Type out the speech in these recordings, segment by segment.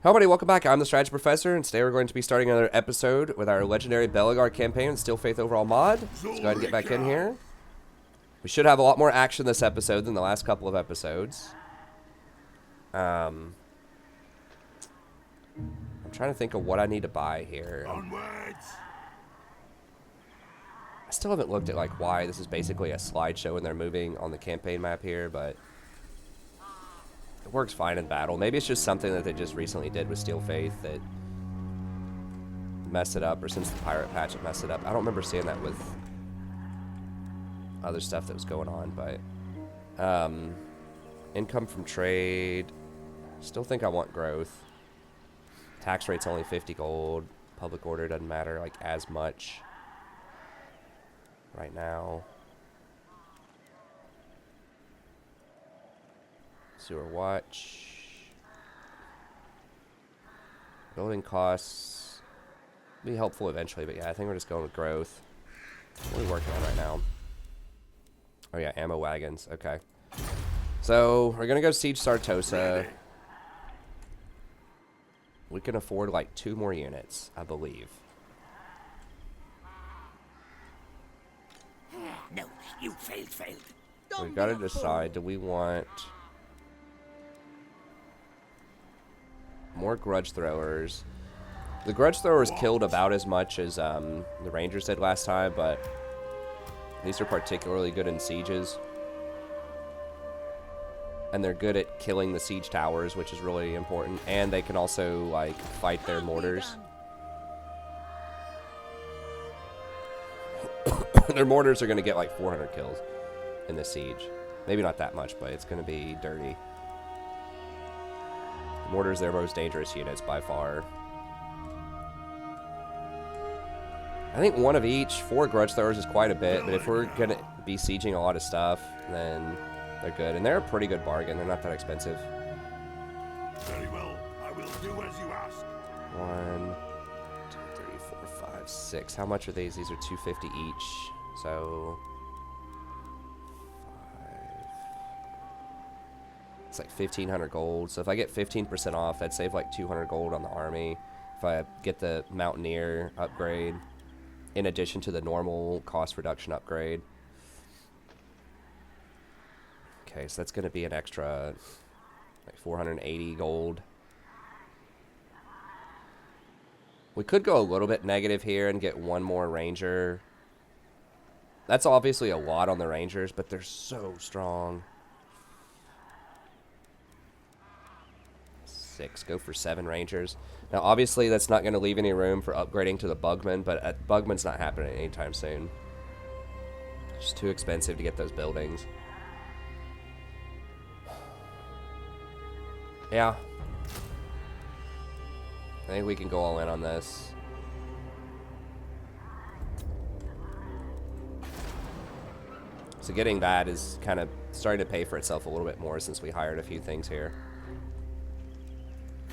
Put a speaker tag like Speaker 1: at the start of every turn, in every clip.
Speaker 1: Hello everybody, welcome back. I'm the Strategy Professor, and today we're going to be starting another episode with our legendary Belegar campaign and Still Faith overall mod. Let's go ahead and get back in here. We should have a lot more action this episode than the last couple of episodes. I'm trying to think of what I need to buy here.
Speaker 2: Onwards.
Speaker 1: I still haven't looked at like why this is basically a slideshow and they're moving on the campaign map here, but it works fine in battle. Maybe it's just something that they just recently did with Steel Faith that messed it up, or since the pirate patch it messed it up. I don't remember seeing that with other stuff that was going on, but income from trade, still think I want growth. Tax rate's only 50 gold. Public order doesn't matter like as much right now. Sewer watch. Building costs be helpful eventually, but yeah, I think we're just going with growth. What are we working on right now? Oh yeah, ammo wagons. Okay. So we're gonna go siege Sartosa. We can afford like 2 more units, I believe.
Speaker 2: No, you failed.
Speaker 1: We've got to decide, do we want more grudge throwers? The grudge throwers killed about as much as the rangers did last time, but these are particularly good in sieges. And they're good at killing the siege towers, which is really important. And they can also like fight their mortars. Their mortars are going to get like 400 kills in this siege. Maybe not that much, but it's going to be dirty. Mortars, their most dangerous units by far. I think one of each. 4 grudge throwers is quite a bit, but if we're going to be sieging a lot of stuff, then they're good. And they're a pretty good bargain. They're not that expensive.
Speaker 2: Very well. I will do as you ask.
Speaker 1: 1, 2, 3, 4, 5, 6. How much are these? These are 250 each. So 5. It's like 1,500 gold. So if I get 15% off, that'd save like 200 gold on the army. If I get the Mountaineer upgrade, in addition to the normal cost reduction upgrade. Okay, so that's going to be an extra like 480 gold. We could go a little bit negative here and get 1 more ranger. That's obviously a lot on the rangers, but they're so strong. 6, go for 7 rangers. Now obviously that's not going to leave any room for upgrading to the Bugman, but Bugman's not happening anytime soon. It's too expensive to get those buildings. Yeah. I think we can go all in on this. So getting that is kind of starting to pay for itself a little bit more since we hired a few things here.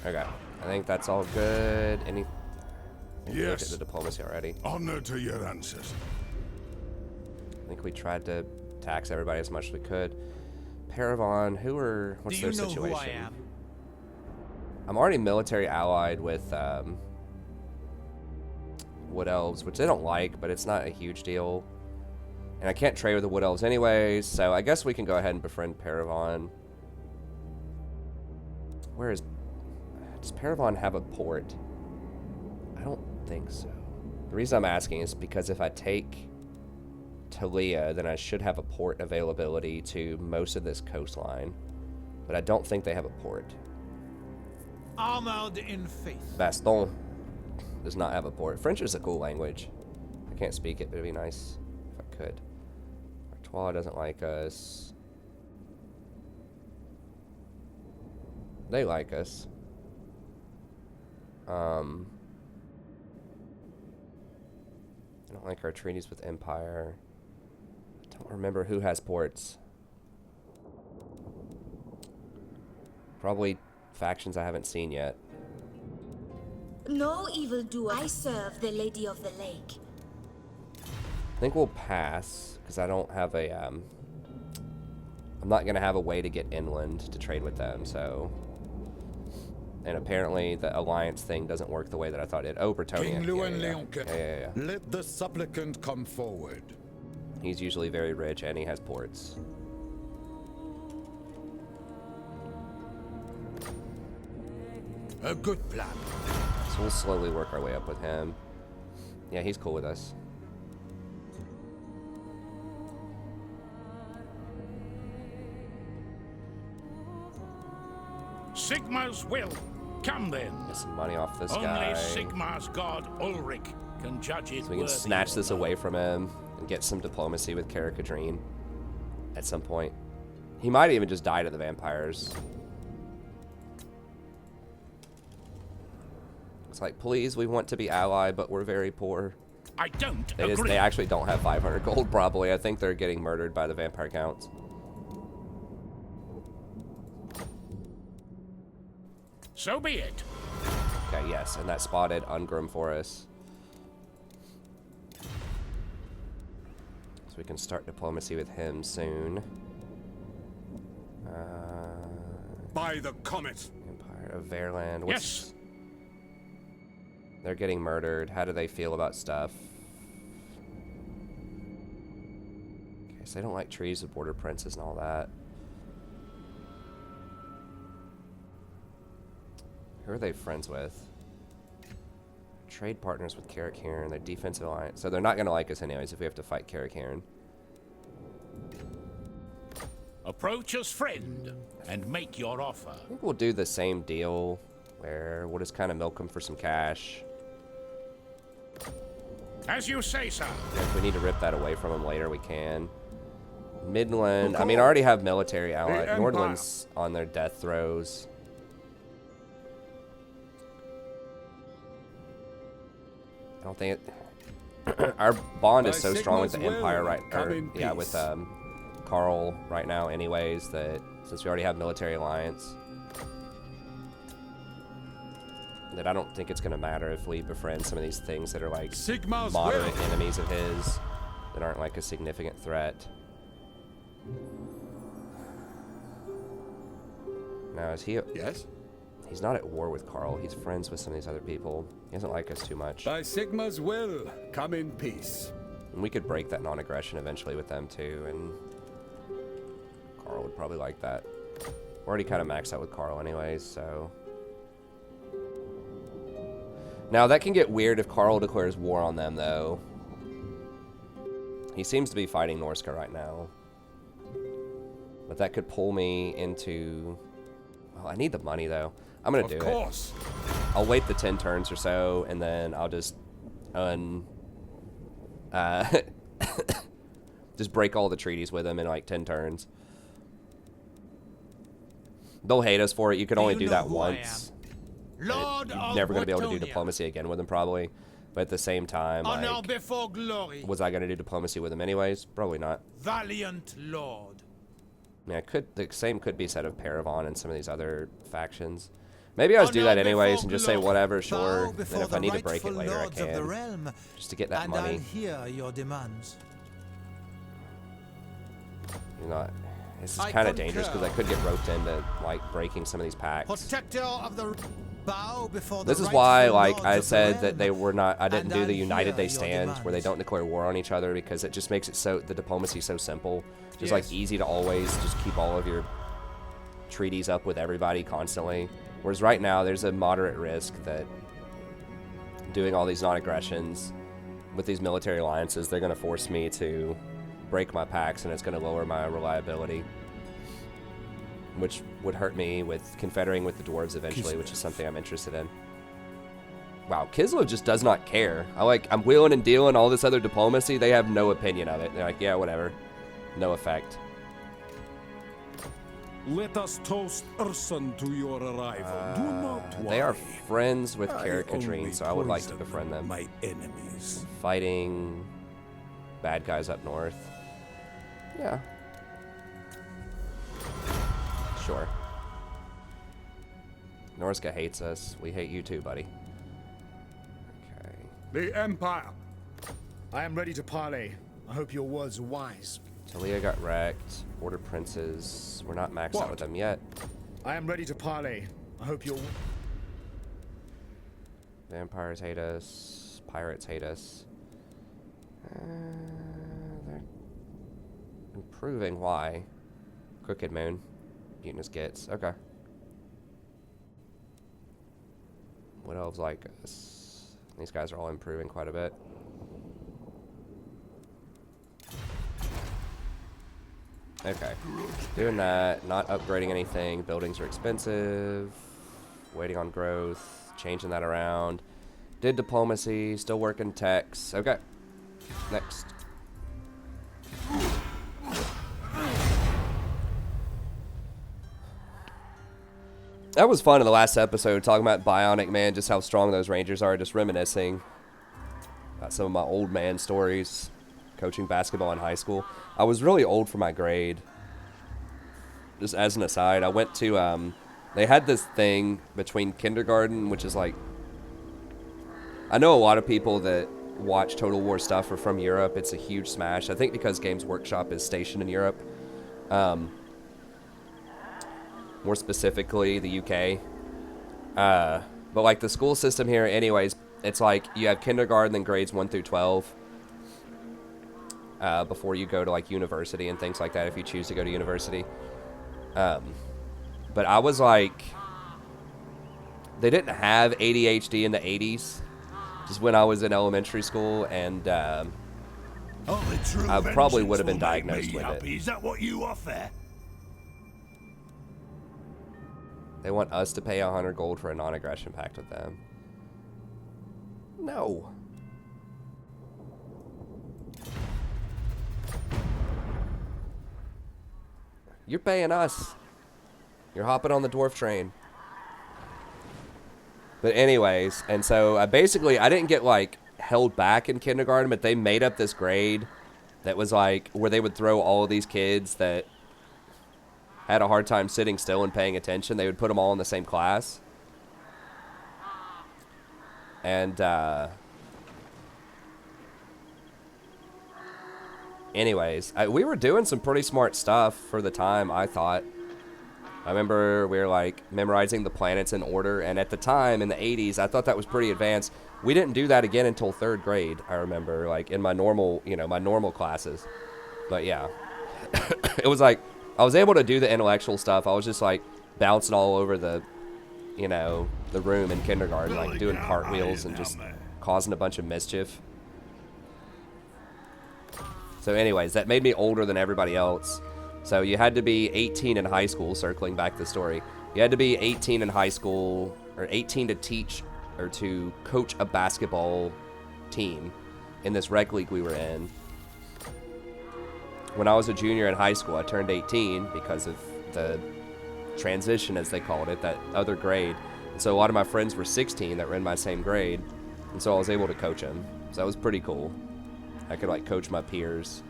Speaker 1: Okay. I think that's all good.
Speaker 2: Yes.
Speaker 1: The diplomacy already.
Speaker 2: Honor to your ancestors.
Speaker 1: I think we tried to tax everybody as much as we could. Paravon, what's their situation?
Speaker 3: Do you know who I am?
Speaker 1: I'm already military allied with Wood Elves, which they don't like, but it's not a huge deal. And I can't trade with the Wood Elves anyways, so I guess we can go ahead and befriend Paravon. Does Paravon have a port? I don't think so. The reason I'm asking is because if I take Talia, then I should have a port availability to most of this coastline. But I don't think they have a port.
Speaker 3: Armored in faith.
Speaker 1: Baston does not have a port. French is a cool language. I can't speak it, but it'd be nice if I could. Artois doesn't like us. They like us. I don't like our treaties with Empire. I don't remember who has ports. Probably factions I haven't seen yet.
Speaker 4: No evildoer. I serve the Lady of the Lake.
Speaker 1: I think we'll pass because I don't have a I'm not gonna have a way to get inland to trade with them, so And apparently the alliance thing doesn't work the way that I thought it. Oh, Bretonnia.
Speaker 5: King
Speaker 1: Yeah,
Speaker 5: Lewin
Speaker 1: yeah,
Speaker 5: Leonke,
Speaker 1: yeah.
Speaker 5: let the supplicant come forward.
Speaker 1: He's usually very rich and he has ports.
Speaker 3: A good plan.
Speaker 1: So we'll slowly work our way up with him. Yeah, he's cool with us.
Speaker 2: Sigma's will. Come then.
Speaker 1: Get some money off this
Speaker 2: Only
Speaker 1: guy.
Speaker 2: Sigma's god Ulrich can judge it.
Speaker 1: So we can
Speaker 2: worthy
Speaker 1: snatch
Speaker 2: or
Speaker 1: this
Speaker 2: not.
Speaker 1: away from him and get some diplomacy with Caricadrine at some point. He might even just die to the vampires. It's like, please, we want to be allied, but we're very poor.
Speaker 2: I don't
Speaker 1: They
Speaker 2: agree.
Speaker 1: actually don't have 500 gold, probably. I think they're getting murdered by the vampire counts.
Speaker 2: So be it.
Speaker 1: Okay, yes, and that spotted Ungrim for us. So we can start diplomacy with him soon.
Speaker 5: By the comet.
Speaker 1: Empire of Verland.
Speaker 2: Yes.
Speaker 1: They're getting murdered. How do they feel about stuff? Okay, so they don't like trees with border princes and all that. Who are they friends with? Trade partners with Carrick Heron. They're defensive alliance. So they're not going to like us anyways if we have to fight Carrick Heron.
Speaker 2: Approach as friend and make your offer.
Speaker 1: I think we'll do the same deal where we'll just kind of milk them for some cash.
Speaker 2: As you say, sir.
Speaker 1: If we need to rip that away from them later, we can. Midland. I mean, I already have military allied.
Speaker 5: Empire.
Speaker 1: Nordland's on their death throes. I don't think it... Our bond is so strong with the
Speaker 5: Sigma's
Speaker 1: Empire
Speaker 5: will,
Speaker 1: right...
Speaker 5: come
Speaker 1: Or,
Speaker 5: in
Speaker 1: yeah,
Speaker 5: peace.
Speaker 1: with Carl right now anyways, that since we already have military alliance, that I don't think it's going to matter if we befriend some of these things that are like
Speaker 5: Sigma's
Speaker 1: moderate
Speaker 5: will.
Speaker 1: enemies of his that aren't like a significant threat. Now, is he...
Speaker 5: Yes?
Speaker 1: He's not at war with Carl. He's friends with some of these other people. He doesn't like us too much.
Speaker 5: By Sigma's will, come in peace.
Speaker 1: And we could break that non-aggression eventually with them too, and Carl would probably like that. We're already kind of maxed out with Carl anyways, so... Now, that can get weird if Carl declares war on them, though. He seems to be fighting Norska right now. But that could pull me into... Well, I need the money, though. I'm going to do
Speaker 5: Of course.
Speaker 1: it. I'll wait the 10 turns or so, and then I'll just just break all the treaties with him in like 10 turns. They'll hate us for it. You can only
Speaker 3: you
Speaker 1: do
Speaker 3: know
Speaker 1: that
Speaker 3: who I
Speaker 1: once.
Speaker 3: Lord
Speaker 1: You're
Speaker 3: of
Speaker 1: never going to be able to do
Speaker 3: Bretonnia.
Speaker 1: diplomacy again with him, probably. But at the same time,
Speaker 3: Honor
Speaker 1: like,
Speaker 3: before glory.
Speaker 1: was I going to do diplomacy with him anyways? Probably not.
Speaker 3: Valiant lord.
Speaker 1: Yeah, the same could be said of Paravon and some of these other factions. Maybe I'll just do that
Speaker 3: Honor
Speaker 1: anyways
Speaker 3: before
Speaker 1: and just say
Speaker 3: glory.
Speaker 1: whatever, sure.
Speaker 6: Bow
Speaker 1: Then
Speaker 6: before
Speaker 1: if I
Speaker 6: the
Speaker 1: need to break it
Speaker 6: rightful
Speaker 1: later, I
Speaker 6: lords of the
Speaker 1: can.
Speaker 6: realm,
Speaker 1: Just to get that
Speaker 6: and
Speaker 1: money.
Speaker 6: I'll hear your demands.
Speaker 1: You know, this is
Speaker 3: I
Speaker 1: kind of dangerous because I
Speaker 3: concur.
Speaker 1: could get roped into like breaking some of these pacts.
Speaker 3: Protector of the...
Speaker 6: Bow before
Speaker 1: This
Speaker 6: the
Speaker 1: is why,
Speaker 6: rightful
Speaker 1: like
Speaker 6: lords
Speaker 1: I
Speaker 6: of the
Speaker 1: said, that
Speaker 6: realm,
Speaker 1: they were not. I didn't
Speaker 6: and
Speaker 1: do the
Speaker 6: I'll
Speaker 1: United
Speaker 6: hear
Speaker 1: They
Speaker 6: your
Speaker 1: Stand, where they
Speaker 6: demands.
Speaker 1: don't declare war on each other, because it just makes it so the diplomacy so simple, just like
Speaker 3: Yes.
Speaker 1: easy to always just keep all of your treaties up with everybody constantly. Whereas right now, there's a moderate risk that doing all these non-aggressions with these military alliances, they're going to force me to break my pacts, and it's going to lower my reliability, which would hurt me with confederating with the dwarves eventually, which is something I'm interested in. Wow, Kislev just does not care. I'm wheeling and dealing all this other diplomacy. They have no opinion of it. They're like, yeah, whatever. No effect.
Speaker 5: Let us toast Ursun to your arrival. Do not worry.
Speaker 1: They are friends with
Speaker 5: I
Speaker 1: Caricadrine,
Speaker 5: only
Speaker 1: so I would like to
Speaker 5: poison
Speaker 1: befriend them.
Speaker 5: My enemies.
Speaker 1: Fighting bad guys up north. Yeah. Sure. Norska hates us. We hate you too, buddy. Okay.
Speaker 5: The Empire.
Speaker 7: I am ready to parley. I hope your words are wise.
Speaker 1: Talia got wrecked. Border Princes. We're not maxed out
Speaker 5: What?
Speaker 1: with them yet.
Speaker 7: I am ready to parley. I hope your...
Speaker 1: Vampires hate us. Pirates hate us. They're improving. Why? Crooked Moon. Mutinous gets. Okay. Wood Elves like us. These guys are all improving quite a bit. Okay. Doing that. Not upgrading anything. Buildings are expensive. Waiting on growth. Changing that around. Did diplomacy. Still working techs. Okay. Next. That was fun in the last episode, talking about Bionic Man, just how strong those Rangers are, just reminiscing about some of my old man stories, coaching basketball in high school. I was really old for my grade. Just as an aside, I went to, they had this thing between kindergarten, which is like, I know a lot of people that watch Total War stuff are from Europe. It's a huge smash. I think because Games Workshop is stationed in Europe. More specifically, the UK. But like the school system here, anyways, it's like you have kindergarten, then grades 1 through 12. Before you go to like university and things like that, if you choose to go to university. But I was like, they didn't have ADHD in the 80s. Just when I was in elementary school, and
Speaker 2: Only true
Speaker 1: I probably would have been
Speaker 2: vengeance will make
Speaker 1: diagnosed
Speaker 2: me
Speaker 1: with
Speaker 2: happy.
Speaker 1: it.
Speaker 2: Is that what you offer?
Speaker 1: They want us to pay 100 gold for a non-aggression pact with them. No. You're paying us. You're hopping on the dwarf train. But anyways, and so I didn't get like held back in kindergarten, but they made up this grade that was like where they would throw all of these kids that had a hard time sitting still and paying attention. They would put them all in the same class. And anyways, we were doing some pretty smart stuff for the time, I thought. I remember we were like memorizing the planets in order, and at the time in the 80s, I thought that was pretty advanced. We didn't do that again until 3rd grade, I remember, like in my normal, my normal classes. But yeah, it was like I was able to do the intellectual stuff. I was just like bouncing all over the room in kindergarten, like doing cartwheels and just causing a bunch of mischief. So anyways, that made me older than everybody else. So you had to be 18 in high school, circling back the story. You had to be 18 in high school, or 18 to teach or to coach a basketball team in this rec league we were in. When I was a junior in high school, I turned 18 because of the transition, as they called it, that other grade. And so a lot of my friends were 16 that were in my same grade, and so I was able to coach them. So that was pretty cool. I could like coach my peers.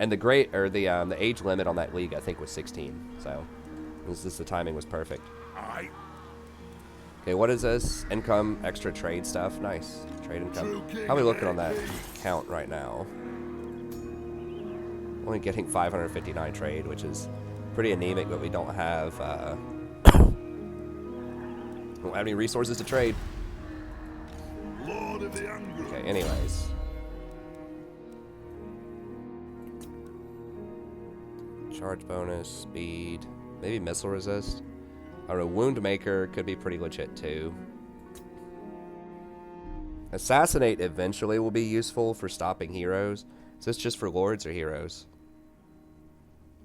Speaker 1: And the age limit on that league, I think, was 16. So the timing was perfect.
Speaker 2: Aye.
Speaker 1: Okay, what is this? Income, extra trade stuff. Nice. Trade income. How are we looking on that count right now? Only getting 559 trade, which is pretty anemic, but we don't have any resources to trade.
Speaker 2: Lord of the Angry.
Speaker 1: Okay, anyways. Charge bonus, speed, maybe missile resist. I don't know, wound maker could be pretty legit too. Assassinate eventually will be useful for stopping heroes. Is this just for lords or heroes?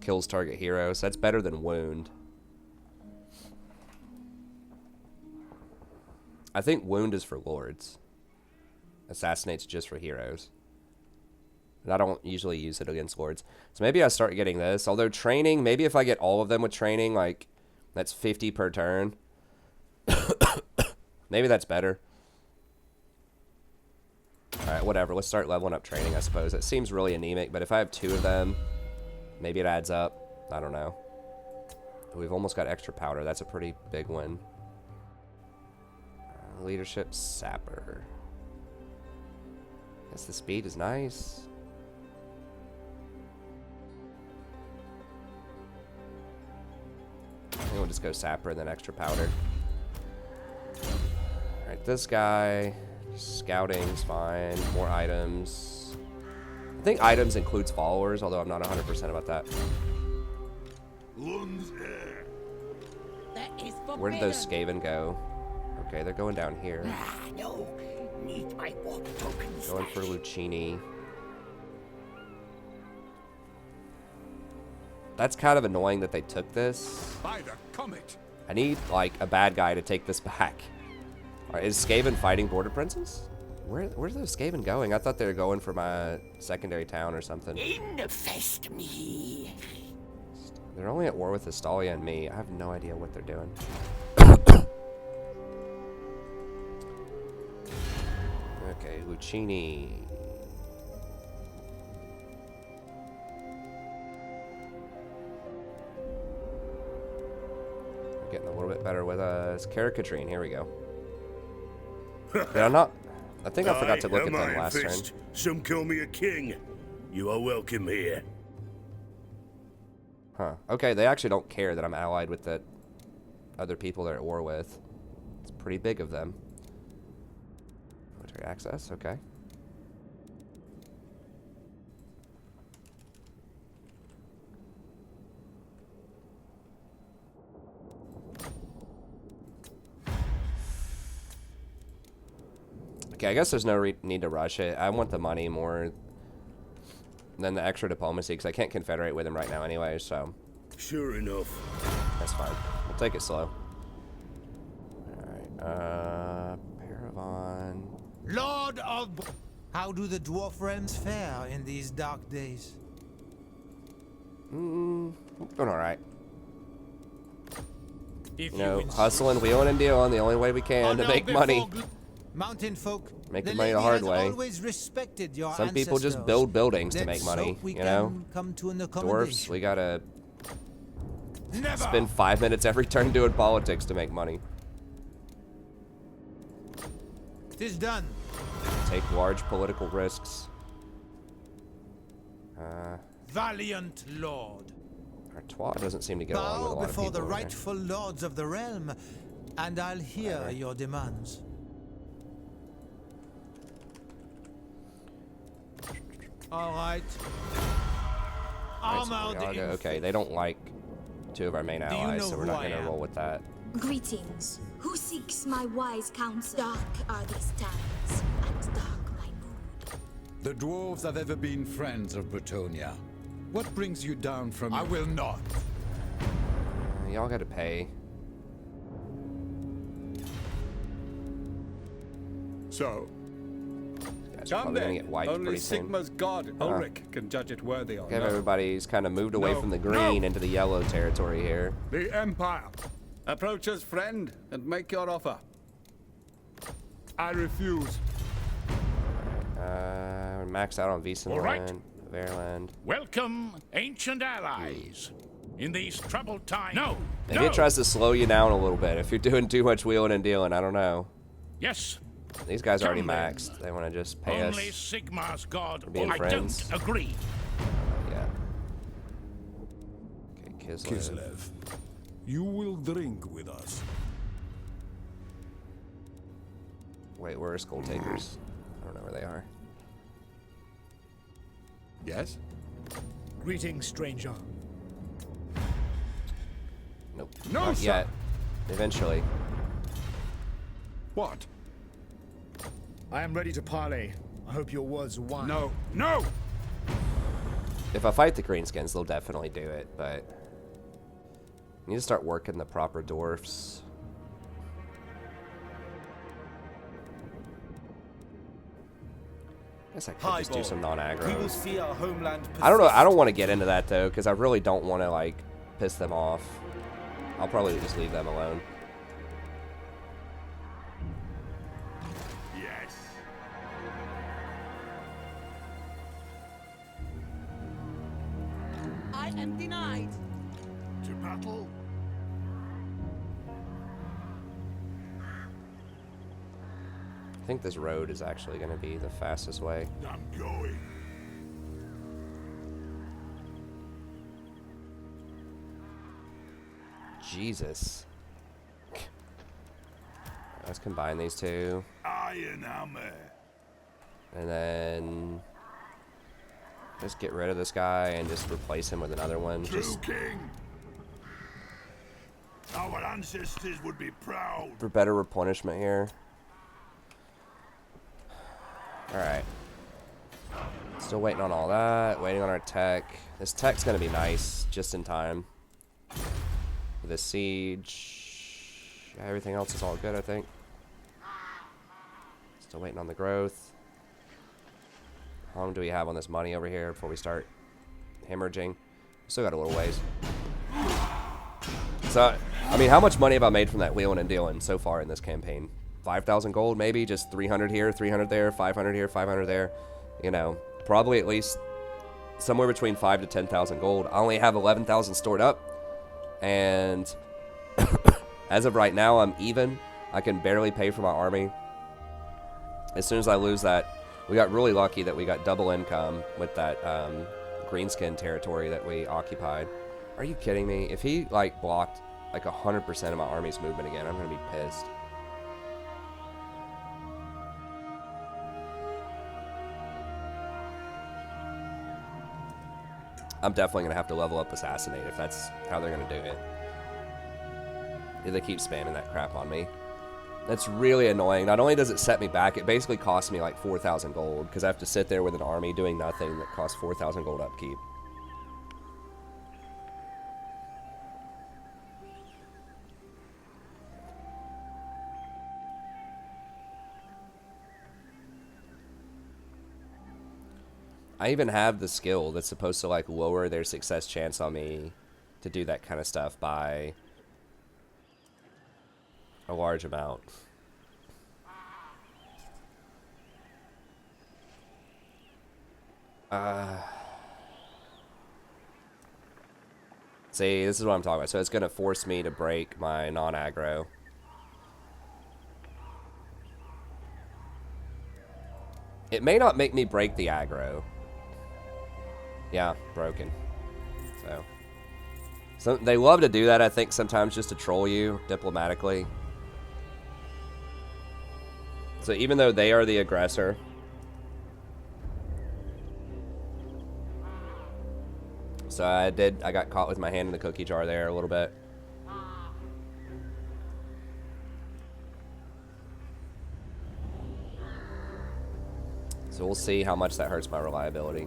Speaker 1: Kills target heroes. That's better than wound. I think wound is for lords. Assassinate's just for heroes. And I don't usually use it against lords. So maybe I start getting this. Although training, maybe if I get all of them with training, like, that's 50 per turn. Maybe that's better. Alright, whatever. Let's start leveling up training, I suppose. It seems really anemic, but if I have 2 of them, maybe it adds up. I don't know. We've almost got extra powder. That's a pretty big win. Leadership sapper. Guess the speed is nice. I think we'll just go sapper and then extra powder. Take this guy. Scouting's fine. More items. I think items includes followers, although I'm not 100% about that.
Speaker 2: Lunds air.
Speaker 1: Where did those Skaven go? Okay, they're going down here.
Speaker 2: No. Need my walk tokens.
Speaker 1: Going for Lucchini. That's kind of annoying that they took this.
Speaker 5: By the comet.
Speaker 1: I need, like, a bad guy to take this back. Alright, is Skaven fighting Border Princes? Where's those Skaven going? I thought they were going for my secondary town or something.
Speaker 2: Infest me.
Speaker 1: They're only at war with Astalia and me. I have no idea what they're doing. Okay, Lucchini. We're getting a little bit better with us. Caricaturine, here we go. Did I not? I think I forgot to look at them last turn.
Speaker 2: Some call me a king. You are welcome here.
Speaker 1: Huh. Okay, they actually don't care that I'm allied with the other people they're at war with. It's pretty big of them. Military access, okay. Okay, I guess there's no need to rush it. I want the money more than the extra diplomacy, because I can't confederate with him right now anyway, so...
Speaker 2: Sure enough.
Speaker 1: That's fine. We'll take it slow. Alright, Paravan...
Speaker 3: Lord of...
Speaker 6: How do the dwarf realms fare in these dark days?
Speaker 1: Doing alright.
Speaker 3: If
Speaker 1: You know,
Speaker 3: insist.
Speaker 1: hustling, wheeling, and dealing the only way we can to
Speaker 3: Honor
Speaker 1: make money.
Speaker 3: before
Speaker 6: Mountain folk,
Speaker 1: Making
Speaker 6: the
Speaker 1: money the
Speaker 6: lady
Speaker 1: hard
Speaker 6: has
Speaker 1: way.
Speaker 6: always respected your
Speaker 1: Some people just
Speaker 6: ancestors.
Speaker 1: build buildings to
Speaker 6: Let's
Speaker 1: make money,
Speaker 6: hope we
Speaker 1: you know?
Speaker 6: can come to an
Speaker 1: Dwarfs,
Speaker 6: accommodation.
Speaker 1: we gotta
Speaker 3: Never.
Speaker 1: spend 5 minutes every turn doing politics to make money.
Speaker 6: Tis done.
Speaker 1: Take large political risks.
Speaker 3: Valiant Lord.
Speaker 1: Artois doesn't seem to get along with a
Speaker 6: Bow
Speaker 1: lot of
Speaker 6: before
Speaker 1: people.
Speaker 6: the
Speaker 1: over there.
Speaker 6: rightful lords of the realm, and I'll hear your demands.
Speaker 3: All right.
Speaker 1: Right, so
Speaker 3: Armored
Speaker 1: Briaga, okay, they don't like two of our main
Speaker 3: you
Speaker 1: allies,
Speaker 3: know
Speaker 1: so we're
Speaker 3: who
Speaker 1: not
Speaker 3: I
Speaker 1: gonna
Speaker 3: am?
Speaker 1: roll with that.
Speaker 4: Greetings. Who seeks my wise counsel? Dark are these times, and dark my mood.
Speaker 5: The dwarves have ever been friends of Bretonia. What brings you down from...
Speaker 3: I will not.
Speaker 1: Y'all gotta pay.
Speaker 5: So,
Speaker 1: Guys are probably gonna get wiped
Speaker 5: only
Speaker 1: pretty soon.
Speaker 5: Sigma's god, Ulrich, can judge it worthy or
Speaker 1: Okay,
Speaker 5: not.
Speaker 1: everybody's kind of moved away
Speaker 5: No,
Speaker 1: from the green
Speaker 5: no.
Speaker 1: into the yellow territory here.
Speaker 5: The Empire. Approach us, friend, and make your offer. I refuse.
Speaker 1: We're maxed out on
Speaker 2: All right.
Speaker 1: Wiesenland, Verland.
Speaker 8: Welcome, ancient allies. In these troubled times. No,
Speaker 1: Maybe
Speaker 8: no.
Speaker 1: it tries to slow you down a little bit. If you're doing too much wheeling and dealing, I don't know.
Speaker 8: Yes,
Speaker 1: These guys are already
Speaker 8: Come then.
Speaker 1: maxed. They want to just pay
Speaker 8: only
Speaker 1: us.
Speaker 8: Sigma's god.
Speaker 1: being
Speaker 8: I
Speaker 1: friends.
Speaker 8: don't agree.
Speaker 1: Yeah. Okay, Kislev.
Speaker 5: Kislev, you will drink with us.
Speaker 1: Wait, where are Skull Takers? I don't know where they are.
Speaker 5: Yes?
Speaker 7: Greetings, stranger.
Speaker 1: Nope.
Speaker 5: No,
Speaker 1: Not
Speaker 5: sir.
Speaker 1: yet. Eventually.
Speaker 5: What?
Speaker 7: I am ready to parley. I hope your words are wise.
Speaker 5: No, no!
Speaker 1: If I fight the Greenskins, they'll definitely do it, but... I need to start working the proper dwarfs. I guess I could just do some non-aggro.
Speaker 9: see our homeland.
Speaker 1: I don't know. I don't want to get into that though, because I really don't want to like piss them off. I'll probably just leave them alone.
Speaker 2: Yes.
Speaker 10: I am denied.
Speaker 2: To battle.
Speaker 1: I think this road is actually going to be the fastest way.
Speaker 2: I'm going.
Speaker 1: Jesus. Let's combine these two.
Speaker 2: Iron hammer.
Speaker 1: And then just get rid of this guy and just replace him with another one.
Speaker 2: True
Speaker 1: Just
Speaker 2: king. Our ancestors would be proud.
Speaker 1: for better replenishment here. Alright. Still waiting on all that. Waiting on our tech. This tech's going to be nice just in time. For the siege. Yeah, everything else is all good, I think. Still waiting on the growth. How long do we have on this money over here before we start hemorrhaging? Still got a little ways. So, I mean, how much money have I made from that wheeling and dealing so far in this campaign? 5,000 gold, maybe? Just 300 here, 300 there, 500 here, 500 there. You know, probably at least somewhere between 5 to 10,000 gold. I only have 11,000 stored up. And as of right now, I'm even. I can barely pay for my army. As soon as I lose that, we got really lucky that we got double income with that greenskin territory that we occupied. Are you kidding me? If he, like, blocked, like, 100% of my army's movement again, I'm going to be pissed. I'm definitely going to have to level up Assassinate if that's how they're going to do it. If they keep spamming that crap on me. That's really annoying. Not only does it set me back, it basically costs me like 4,000 gold because I have to sit there with an army doing nothing that costs 4,000 gold upkeep. I even have the skill that's supposed to like lower their success chance on me to do that kind of stuff by a large amount. See, this is what I'm talking about. So it's going to force me to break my non-aggro. It may not make me break the aggro. Yeah, broken. So they love to do that, I think, sometimes just to troll you diplomatically. So even though they are the aggressor, so I got caught with my hand in the cookie jar there a little bit. So we'll see how much that hurts my reliability.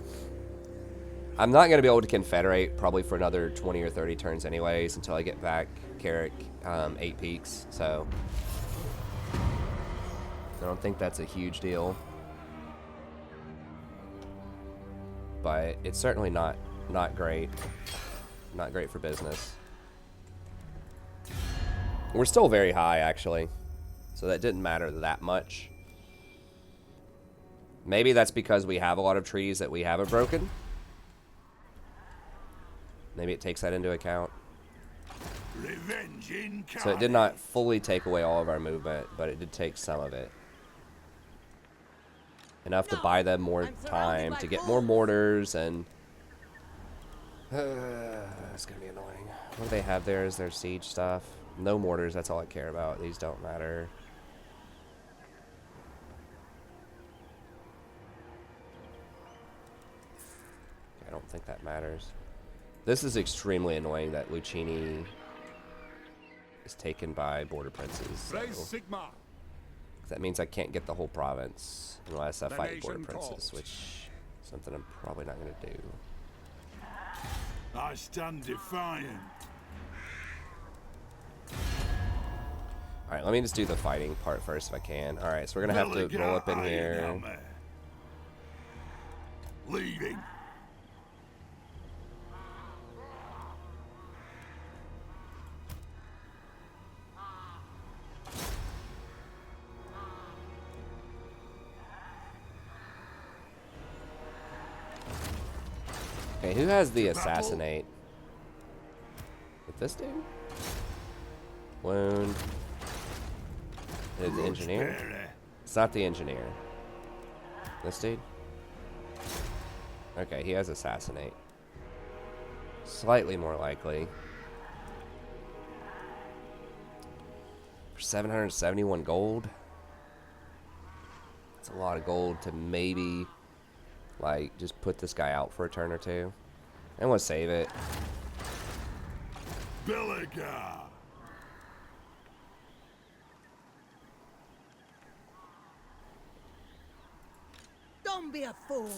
Speaker 1: I'm not going to be able to confederate probably for another 20 or 30 turns anyways until I get back Carrick 8 peaks, so I don't think that's a huge deal. But it's certainly not great. Not great for business. We're still very high, actually, so that didn't matter that much. Maybe that's because we have a lot of trees that we haven't broken. Maybe it takes that into account.
Speaker 2: Revenge incarnate.
Speaker 1: So it did not fully take away all of our movement, but it did take some of it. Enough to buy them more time to get more mortars and... it's going to be annoying. What do they have there is their siege stuff. No mortars, that's all I care about. These don't matter. I don't think that matters. This is extremely annoying that Lucchini is taken by border princes. So
Speaker 5: Sigma.
Speaker 1: that means I can't get the whole province unless I
Speaker 5: The
Speaker 1: fight border
Speaker 5: nation
Speaker 1: princes,
Speaker 5: calls.
Speaker 1: which is something I'm probably not going to do.
Speaker 2: I stand defiant.
Speaker 1: Alright, let me just do the fighting part first if I can. Alright, so we're going to have to
Speaker 2: Belegar
Speaker 1: roll up in
Speaker 2: iron
Speaker 1: here.
Speaker 2: hammer. Leading.
Speaker 1: Okay, who has the assassinate? With this dude? Wound. Is it the engineer?
Speaker 2: Roseberry.
Speaker 1: It's not the engineer. This dude? Okay, he has assassinate. Slightly more likely. For 771 gold. That's a lot of gold to maybe, like, just put this guy out for a turn or two. And we'll save it.
Speaker 2: Belegar.
Speaker 9: Don't be a fool.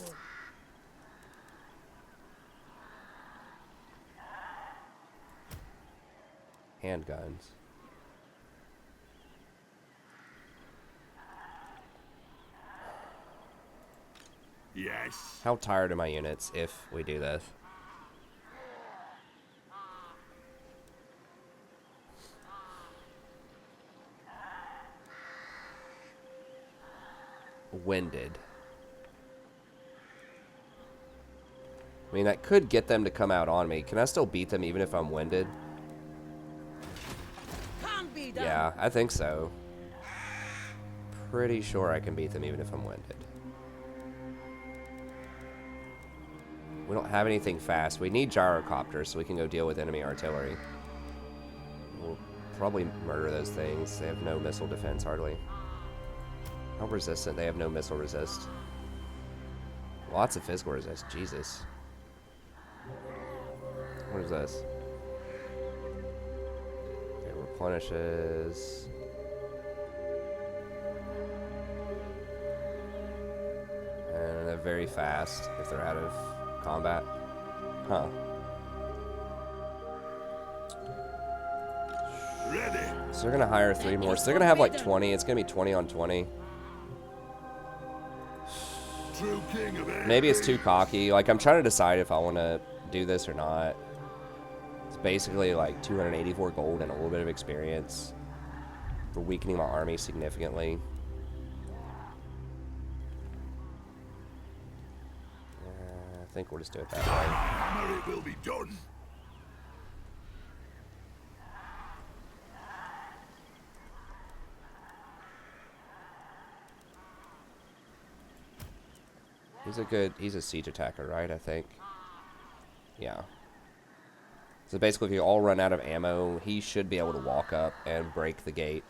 Speaker 1: Handguns.
Speaker 2: Yes.
Speaker 1: How tired are my units if we do this? Winded. I mean, that could get them to come out on me. Can I still beat them even if I'm winded?
Speaker 9: Can't be done.
Speaker 1: Yeah, I think so. Pretty sure I can beat them even if I'm winded. We don't have anything fast. We need gyrocopters so we can go deal with enemy artillery. We'll probably murder those things. They have no missile defense, hardly. How resistant? They have no missile resist. Lots of physical resist. Jesus. What is this? Okay, replenishes. And they're very fast if they're out of combat. Huh.
Speaker 2: Ready.
Speaker 1: So they're gonna hire 3 more. So they're gonna have like 20. It's gonna be 20 on 20.
Speaker 2: True king of air.
Speaker 1: Maybe it's too cocky. Like, I'm trying to decide if I want to do this or not. It's basically like 284 gold and a little bit of experience for weakening my army significantly. I think we'll just do it that way.
Speaker 2: Hammer, it will be done.
Speaker 1: He's a siege attacker, right? I think. Yeah. So basically, if you all run out of ammo, he should be able to walk up and break the gate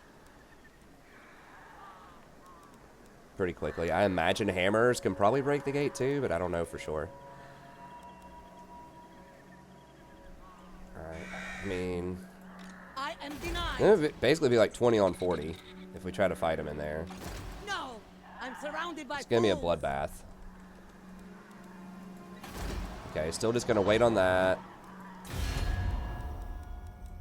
Speaker 1: pretty quickly. I imagine hammers can probably break the gate too, but I don't know for sure. Alright, I mean...
Speaker 9: I am denied.
Speaker 1: it would basically be like 20 on 40 if we try to fight him in there.
Speaker 9: No, I'm surrounded by
Speaker 1: It's gonna be a
Speaker 9: fools.
Speaker 1: bloodbath. Okay, still just gonna wait on that.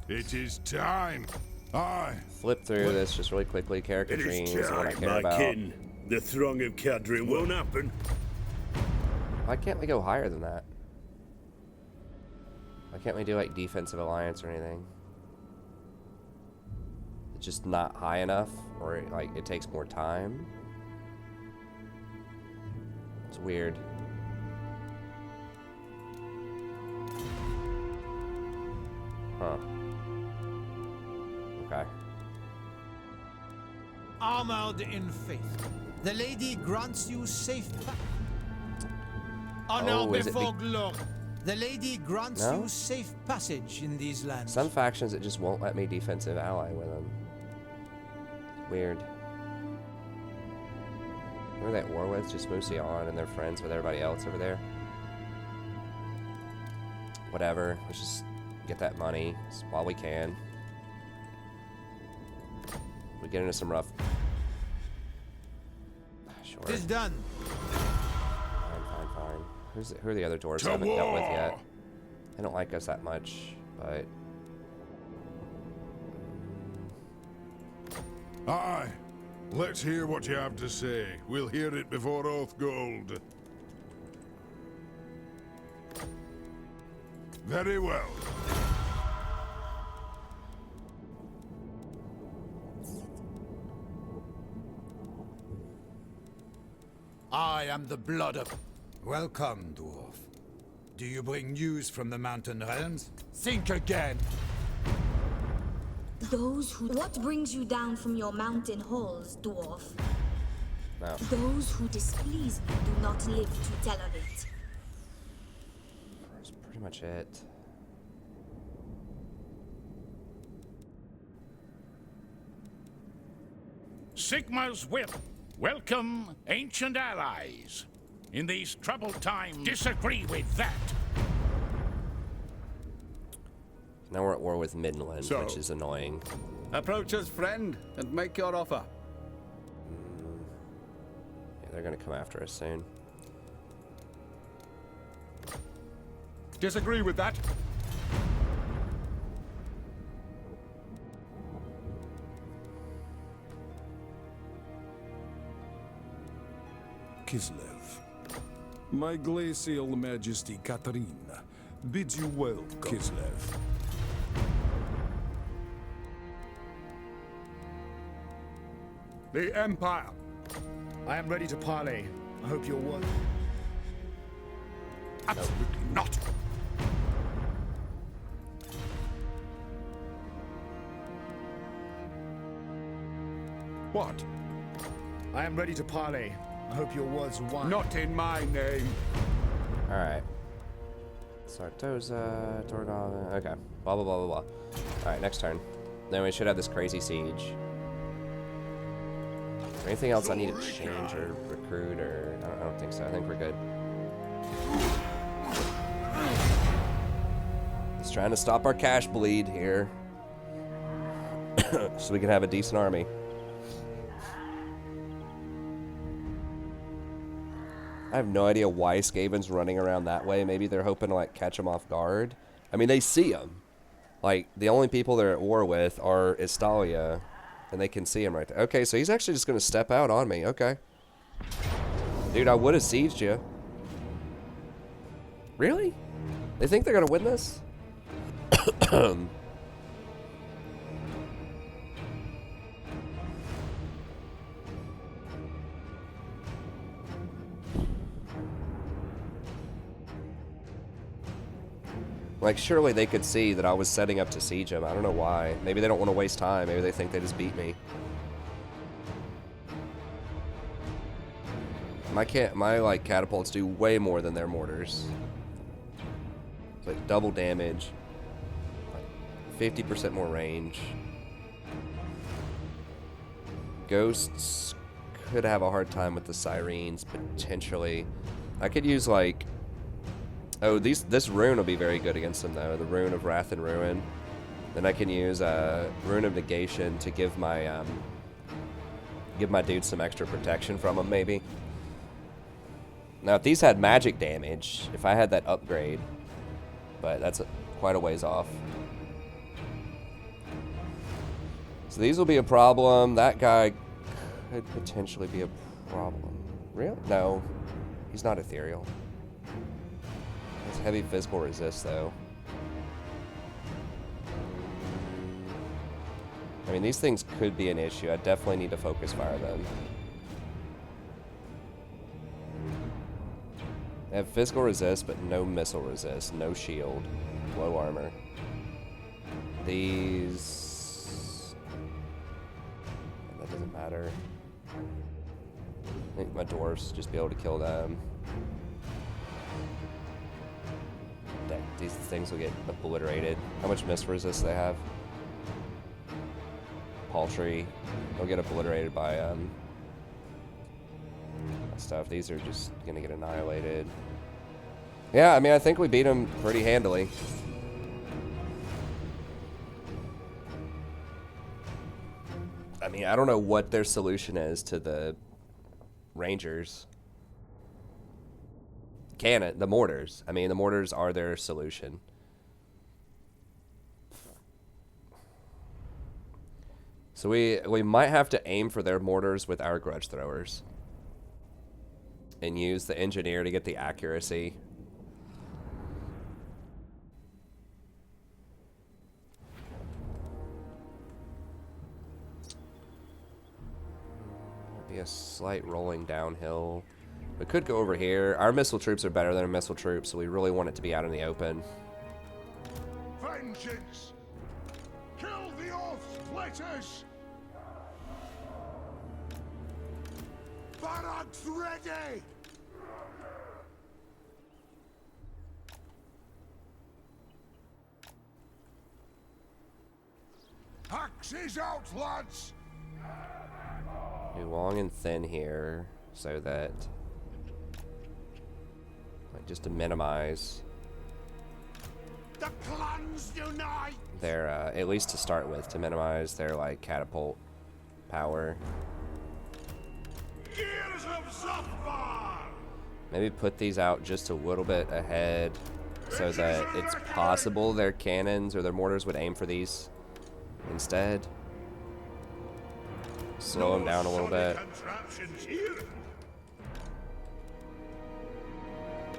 Speaker 2: It is time. Aye.
Speaker 1: Flip through this just really quickly. Character
Speaker 2: It
Speaker 1: dreams
Speaker 2: is
Speaker 1: is what I
Speaker 2: time,
Speaker 1: care
Speaker 2: my
Speaker 1: about.
Speaker 2: kin. The throng of Cadrin won't happen.
Speaker 1: Why can't we go higher than that? Why can't we do like defensive alliance or anything? It's just not high enough, or like it takes more time. It's weird. Huh. Okay.
Speaker 3: Armored in faith.
Speaker 6: The lady grants you safe
Speaker 3: Honor
Speaker 1: Oh, is it
Speaker 3: before glory.
Speaker 6: The lady grants
Speaker 1: No?
Speaker 6: you safe passage in these lands.
Speaker 1: Some factions it just won't let me defensive ally with them. Weird. Who are they at war with? Just Musion and they're friends with everybody else over there. Whatever. Let's just get that money while we can. We get into some rough. Sure.
Speaker 6: It is done.
Speaker 1: Fine. Who are the other dwarves I haven't dealt with yet? They don't like us that much, but
Speaker 2: Aye. Let's hear what you have to say. We'll hear it before Oathgold. Very well.
Speaker 5: I am the blood of... Welcome, Dwarf. Do you bring news from the Mountain Realms? Think again.
Speaker 4: Those who... What brings you down from your mountain halls, dwarf?
Speaker 1: no.
Speaker 4: Those who displease me do not live to tell of it.
Speaker 1: That's pretty much it.
Speaker 8: Sigma's will. Welcome, ancient allies. In these troubled times, disagree with that.
Speaker 1: Now we're at war with Midland,
Speaker 10: So-
Speaker 1: which is annoying.
Speaker 10: Approach us, friend, and make your offer.
Speaker 1: Yeah, they're gonna come after us soon.
Speaker 10: Disagree with that?
Speaker 11: Kislev. My glacial majesty Katarina bids you welcome, Kislev.
Speaker 10: The Empire.
Speaker 7: I am ready to parley. I hope your word.
Speaker 10: Absolutely not.
Speaker 11: What?
Speaker 7: I am ready to parley. I hope your words won.
Speaker 10: Not in my name.
Speaker 1: Alright. Sartosa, Torgon, okay. Blah, blah, blah, blah, blah. Alright, next turn. Then we should have this crazy siege. Is there anything else I need to change or recruit or... I don't think so. I think we're good. Just trying to stop our cash bleed here. So we can have a decent army. I have no idea why Skaven's running around that way. Maybe they're hoping to, like, catch him off guard. I mean, they see him. Like, the only people they're at war with are Estalia, and they can see him right there. Okay, so he's actually just going to step out on me. Okay. Dude, I would have sieged you. Really? They think they're going to win this? Like, surely they could see that I was setting up to siege him. I don't know why. Maybe they don't want to waste time. Maybe they think they just beat me. My like catapults do way more than their mortars. It's like double damage, like 50% more range. Ghosts could have a hard time with the sirens potentially. I could use like, oh, this rune will be very good against them though. The rune of Wrath and Ruin. Then I can use rune of negation to give my dude some extra protection from them maybe. Now, if these had magic damage, if I had that upgrade, but that's quite a ways off. So these will be a problem. That guy could potentially be a problem. Real? No, he's not ethereal. It's heavy physical resist, though. I mean, these things could be an issue. I definitely need to focus fire them. They have physical resist, but no missile resist, no shield, low armor. These... that doesn't matter. I think my dwarfs just be able to kill them. These things will get obliterated. How much missile resist do they have? Paltry. They'll get obliterated by stuff. These are just gonna get annihilated. Yeah, I mean, I think we beat them pretty handily. I mean, I don't know what their solution is to the Rangers. The mortars. I mean, the mortars are their solution. So we might have to aim for their mortars with our grudge throwers. And use the engineer to get the accuracy. Be a slight rolling downhill. We could go over here. Our missile troops are better than our missile troops, so we really want it to be out in the open.
Speaker 2: Vengeance! Kill the off-splitters! Barracks ready! Axes out, lads!
Speaker 1: do long and thin here so that, like, just to minimize
Speaker 10: The clans unite!
Speaker 1: their, at least to start with, to minimize their, like, catapult power.
Speaker 10: Gears of Zafar!
Speaker 1: Maybe put these out just a little bit ahead so that it's possible their cannons or their mortars would aim for these instead. Slow them down a little bit.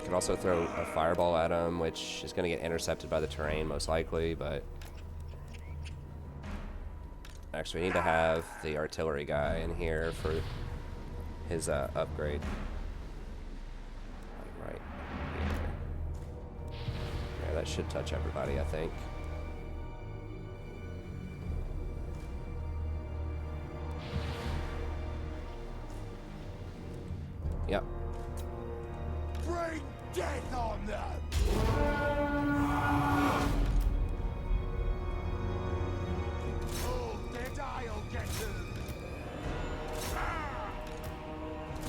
Speaker 1: Can also throw a fireball at them, which is going to get intercepted by the terrain most likely, but actually we need to have the artillery guy in here for his upgrade. Like right here. Yeah, that should touch everybody, I think. Yep.
Speaker 10: Bring death on them! Oh, dead I'll get them!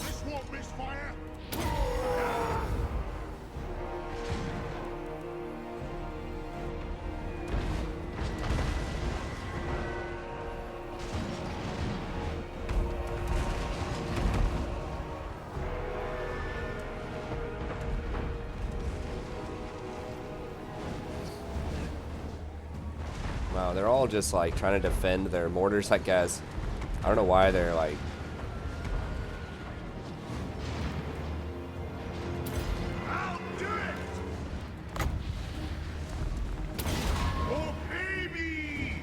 Speaker 10: This won't miss fire!
Speaker 1: Wow, they're all just like trying to defend their mortars, I guess. I don't know why they're like.
Speaker 10: I'll do it! Oh, baby!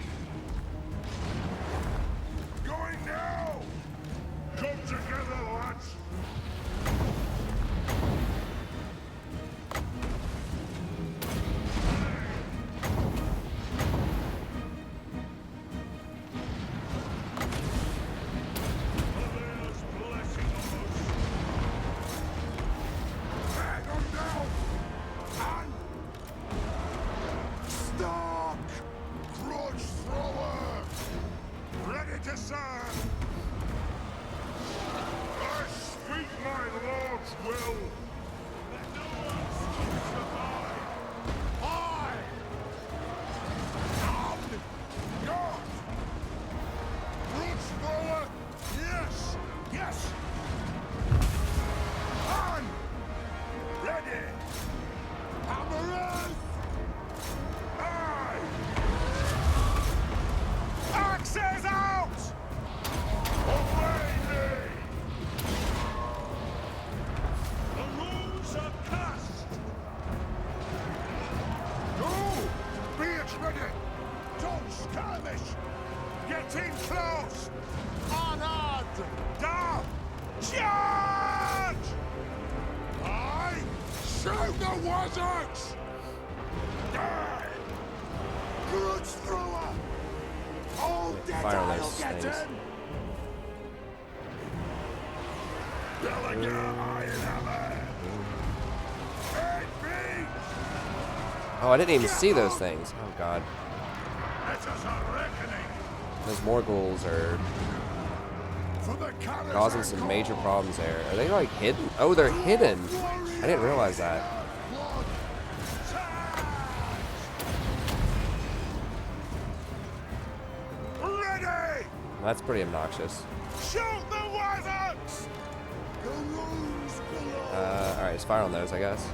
Speaker 10: Going now! Come together, lads!
Speaker 1: Fire on those things. Oh, I didn't even see those things. Oh god. Those Morghuls are causing some major problems there. Are they like hidden? Oh, they're hidden. I didn't realize that. That's pretty obnoxious. Alright, just fire on those, I guess.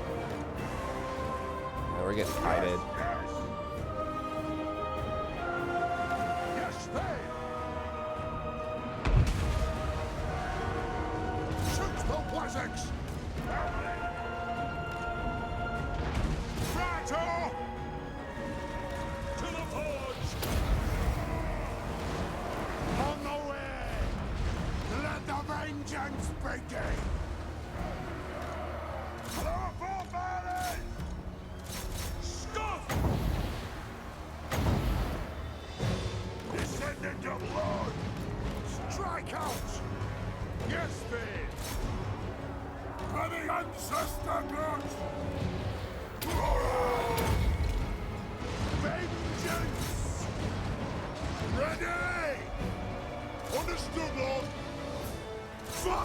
Speaker 1: We're getting kited.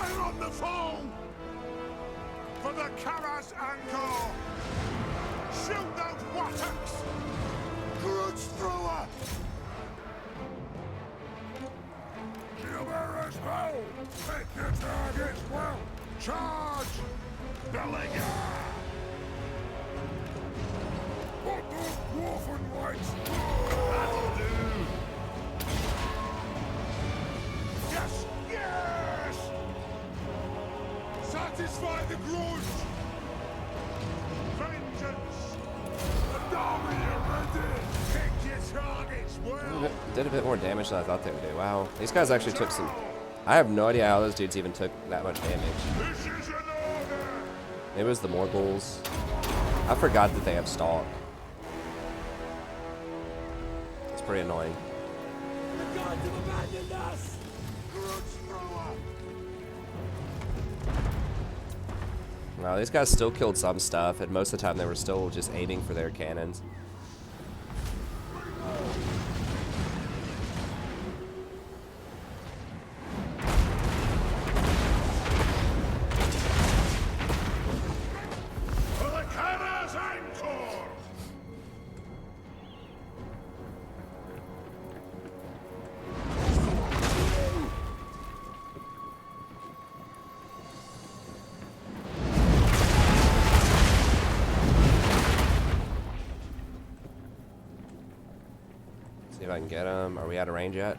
Speaker 10: Fire on the phone! For the Karas Angkor! Shoot those wattocks! Grudge thrower! Chivalrous bow! Pick your targets well! Charge! Belegar! Put those dwarfen lights! That'll do! Yes! Yes! Satisfy the grudge! Vengeance! The army ready! Pick your targets well!
Speaker 1: Did a bit more damage than I thought they would do. Wow. These guys actually took some... I have no idea how those dudes even took that much damage.
Speaker 10: This is an order!
Speaker 1: Maybe it was the Morghuls. I forgot that they have stalk. It's pretty annoying.
Speaker 10: The gods have abandoned us! Grudge thrower!
Speaker 1: Wow, these guys still killed some stuff, and most of the time they were still just aiming for their cannons.
Speaker 10: For the Karas Angkor!
Speaker 1: See if I can get them. Are we out of range yet?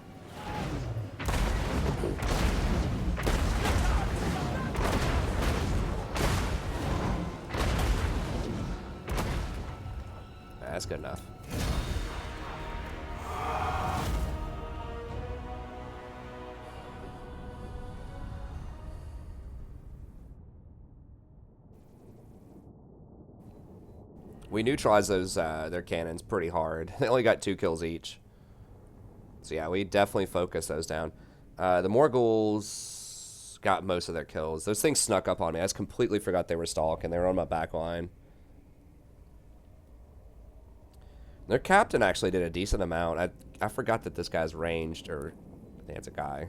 Speaker 1: That's good enough. We neutralized those their cannons pretty hard. They only got 2 kills each. So yeah, we definitely focused those down. The Morghuls got most of their kills. Those things snuck up on me. I just completely forgot they were stalk and they were on my back line. Their captain actually did a decent amount. I forgot that this guy's ranged, or I think it's a guy.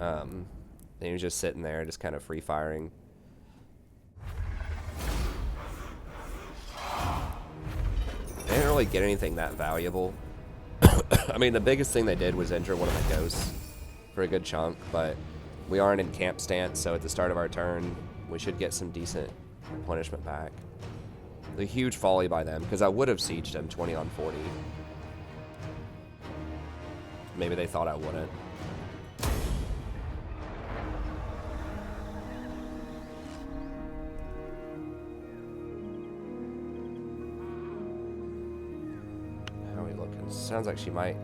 Speaker 1: And he was just sitting there, just kind of free firing. They didn't really get anything that valuable. I mean, the biggest thing they did was injure one of my ghosts for a good chunk, but we aren't in camp stance, so at the start of our turn, we should get some decent replenishment back. The huge folly by them, because I would have sieged them 20 on 40. Maybe they thought I wouldn't. How are we looking? Sounds like she might.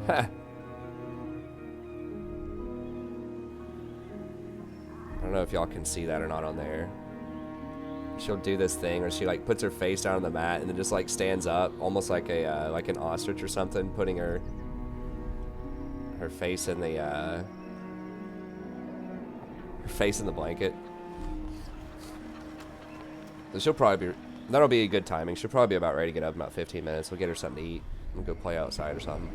Speaker 1: Ha! I don't know if y'all can see that or not on there. She'll do this thing where she like puts her face down on the mat and then just like stands up, almost like a like an ostrich or something, putting her face in the her face in the blanket. So she'll probably be, that'll be a good timing. She'll probably be about ready to get up in about 15 minutes. We'll get her something to eat and go play outside or something.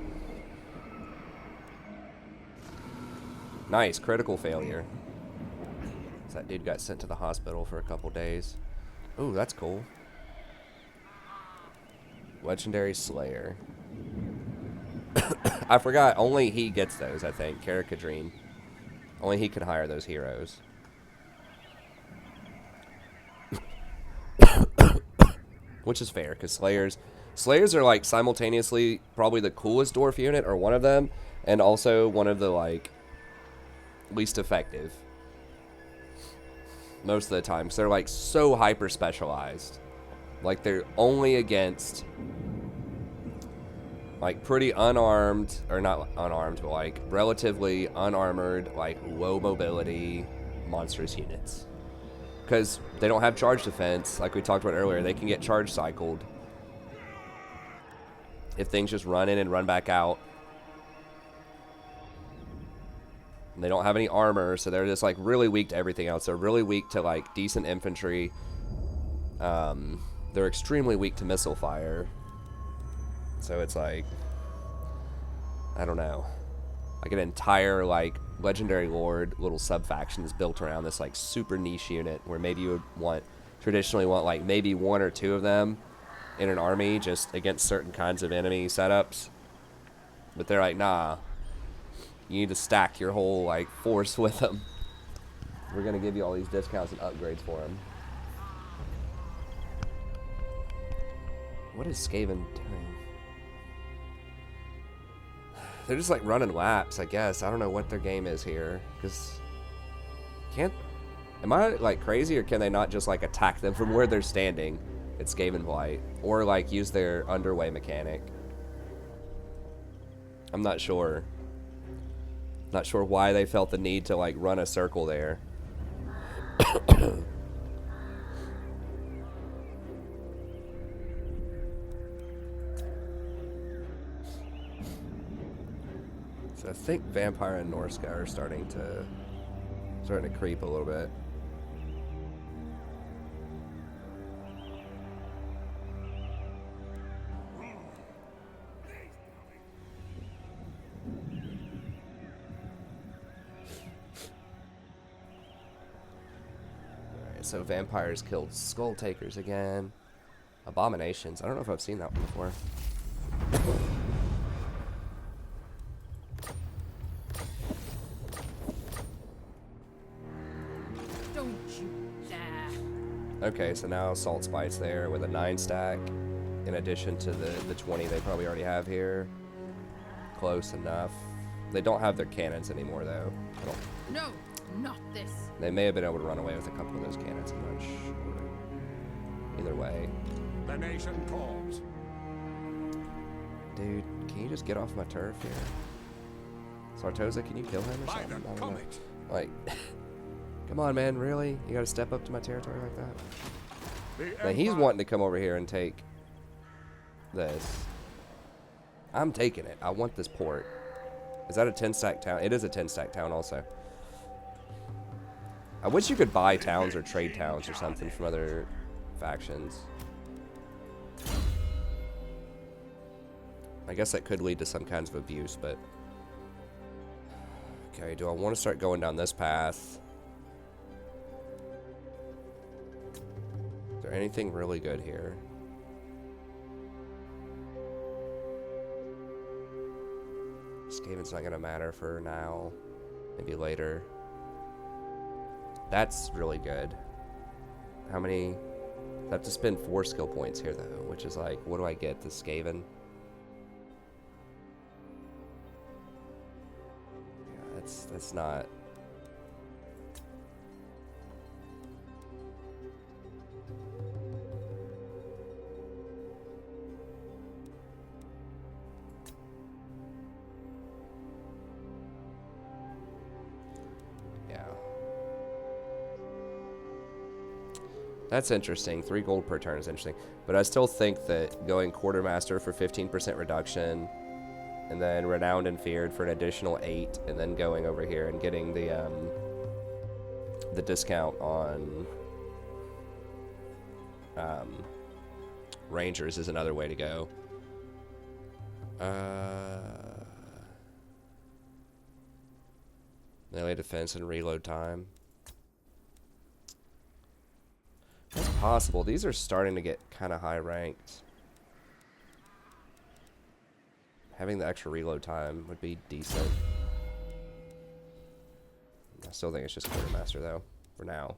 Speaker 1: Nice, critical failure. So that dude got sent to the hospital for a couple days. Ooh, that's cool. Legendary Slayer. I forgot, only he gets those, I think. Karakadreen. Only he can hire those heroes. Which is fair, because Slayers are like simultaneously probably the coolest dwarf unit, or one of them, and also one of the like least effective. Most of the time, because they're like so hyper specialized. Like they're only against like pretty unarmed, or not unarmed, but like relatively unarmored, like low mobility monstrous units. Because they don't have charge defense, like we talked about earlier. They can get charge cycled if things just run in and run back out. And they don't have any armor, so they're just like really weak to everything else. They're really weak to like decent infantry. They're extremely weak to missile fire. So it's like, I don't know, like an entire like Legendary Lord little sub-faction is built around this like super niche unit where maybe you would traditionally want like maybe 1 or 2 of them in an army just against certain kinds of enemy setups. But they're like, nah, you need to stack your whole like force with them. We're gonna give you all these discounts and upgrades for them. What is Skaven doing? They're just like running laps, I guess. I don't know what their game is here, because am I like crazy, or can they not just like attack them from where they're standing at Skaven Blight, or like use their underway mechanic? I'm not sure. Not sure why they felt the need to like run a circle there. So I think Vampire and Norska are starting to creep a little bit. Alright, so vampires killed Skull Takers again. Abominations. I don't know if I've seen that one before. Okay, so now Salt Spite's there with a 9 stack, in addition to the 20 they probably already have here. Close enough. They don't have their cannons anymore, though.
Speaker 12: No, not this.
Speaker 1: They may have been able to run away with a couple of those cannons, I'm not sure. Either way.
Speaker 11: The nation calls.
Speaker 1: Dude, can you just get off my turf here? Sartosa, can you kill him or something? I don't know. Like... Come on, man, really? You gotta step up to my territory like that? Now, he's wanting to come over here and take this. I'm taking it. I want this port. Is that a 10-stack town? It is a 10-stack town also. I wish you could buy towns or trade towns or something from other factions. I guess that could lead to some kinds of abuse, but... Okay, do I want to start going down this path? Is there anything really good here? Skaven's not gonna matter for now. Maybe later. That's really good. How many? I have to spend 4 skill points here though, which is like, what do I get this Skaven? Yeah, that's not. That's interesting. 3 gold per turn is interesting. But I still think that going Quartermaster for 15% reduction, and then Renowned and Feared for an additional 8, and then going over here and getting the discount on Rangers is another way to go. Melee defense and reload time. That's possible. These are starting to get kind of high ranked. Having the extra reload time would be decent. I still think it's just Quartermaster though, for now.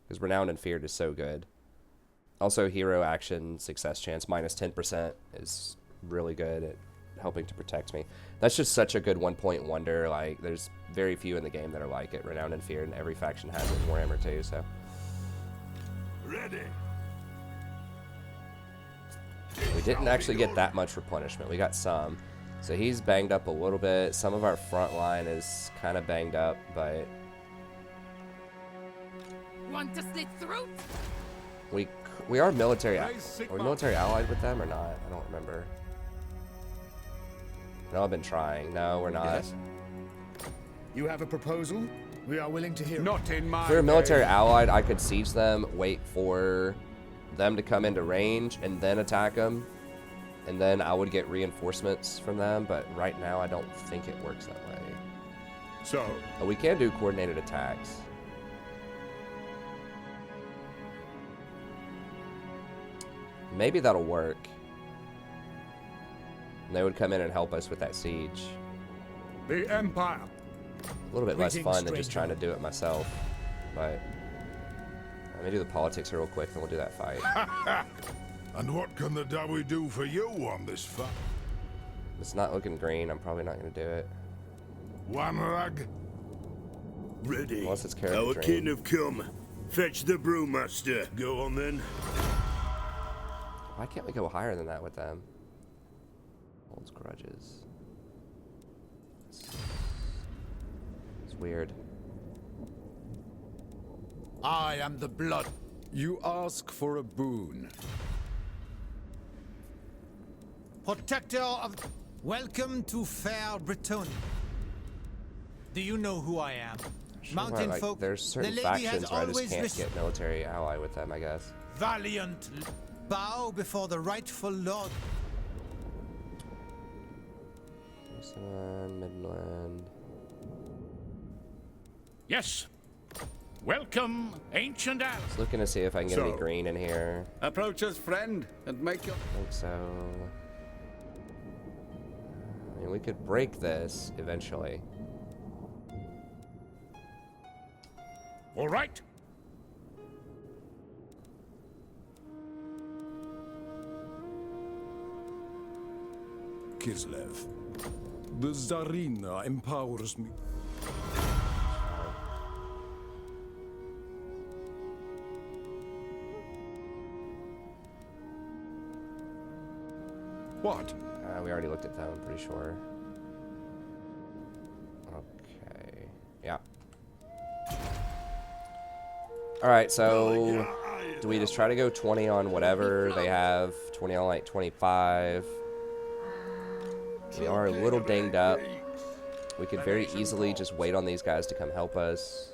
Speaker 1: Because Renowned and Feared is so good. Also, hero action success chance minus 10% is really good at helping to protect me. That's just such a good 1-point wonder. Like, there's very few in the game that are like it. Renowned and Feared, and every faction has it in Warhammer too, so...
Speaker 10: Ready.
Speaker 1: We didn't actually get that much replenishment. We got some. So he's banged up a little bit. Some of our front line is kind of banged up, but...
Speaker 12: Want to slit throat?
Speaker 1: We are military... Are we military allied with them or not? I don't remember. No, I've been trying. No, we're not.
Speaker 7: Yes. You have a proposal? We are willing to hear.
Speaker 11: Not in my
Speaker 1: If we were military allied, I could siege them, wait for them to come into range, and then attack them. And then I would get reinforcements from them, but right now I don't think it works that way.
Speaker 11: So,
Speaker 1: Oh, we can do coordinated attacks. Maybe that'll work. And they would come in and help us with that siege.
Speaker 11: the Empire.
Speaker 1: A little bit less fun than just trying to do it myself. But let me do the politics here real quick, and we'll do that fight.
Speaker 2: And what can the Dawi do for you on this fight?
Speaker 1: It's not looking green. I'm probably not going to do it.
Speaker 2: One rag?
Speaker 10: Ready.
Speaker 1: Unless it's character
Speaker 10: Our
Speaker 1: drain.
Speaker 10: kin have come. Fetch the brewmaster. Go on then.
Speaker 1: Why can't we go higher than that with them? Holds grudges. It's weird.
Speaker 5: I am the blood.
Speaker 11: You ask for a boon.
Speaker 6: Protector of... Welcome to fair Bretonnia. Do you know who I am? Mountain
Speaker 1: Like,
Speaker 6: folk.
Speaker 1: there's certain
Speaker 6: the lady has
Speaker 1: factions where I just
Speaker 6: always
Speaker 1: can't
Speaker 6: listened.
Speaker 1: get military ally with them, I guess.
Speaker 6: Valiant. Bow before the rightful lord.
Speaker 1: Midland.
Speaker 8: Yes. Welcome, ancient allies.
Speaker 1: Just looking to see if I can get any green in here.
Speaker 11: Approach us, friend, and make your...
Speaker 1: I think so. I mean, we could break this eventually.
Speaker 8: All right.
Speaker 11: Kislev. The Tsarina empowers me. What?
Speaker 1: We already looked at that, I'm pretty sure. Okay. Yeah. Alright, so do we just try to go 20 on whatever they have? 20 on like 25. We are a little dinged up. We could very easily just wait on these guys to come help us.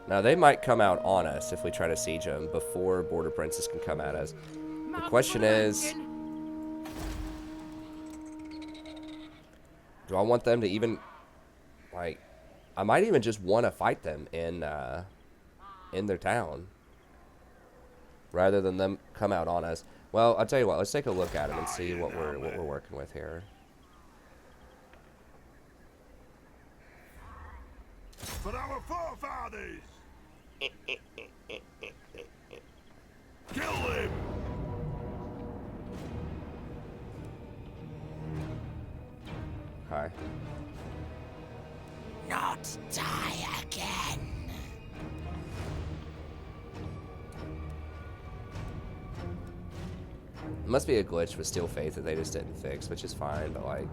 Speaker 1: Now, they might come out on us if we try to siege them before Border Princes can come at us. The question is, do I want them to even, like, I might even just want to fight them in their town rather than them come out on us. Well, I'll tell you what, let's take a look at them and see what we're working with here.
Speaker 10: For our forefathers! Kill him!
Speaker 1: Hi.
Speaker 9: Not die again.
Speaker 1: It must be a glitch with Steel Faith that they just didn't fix, which is fine, but like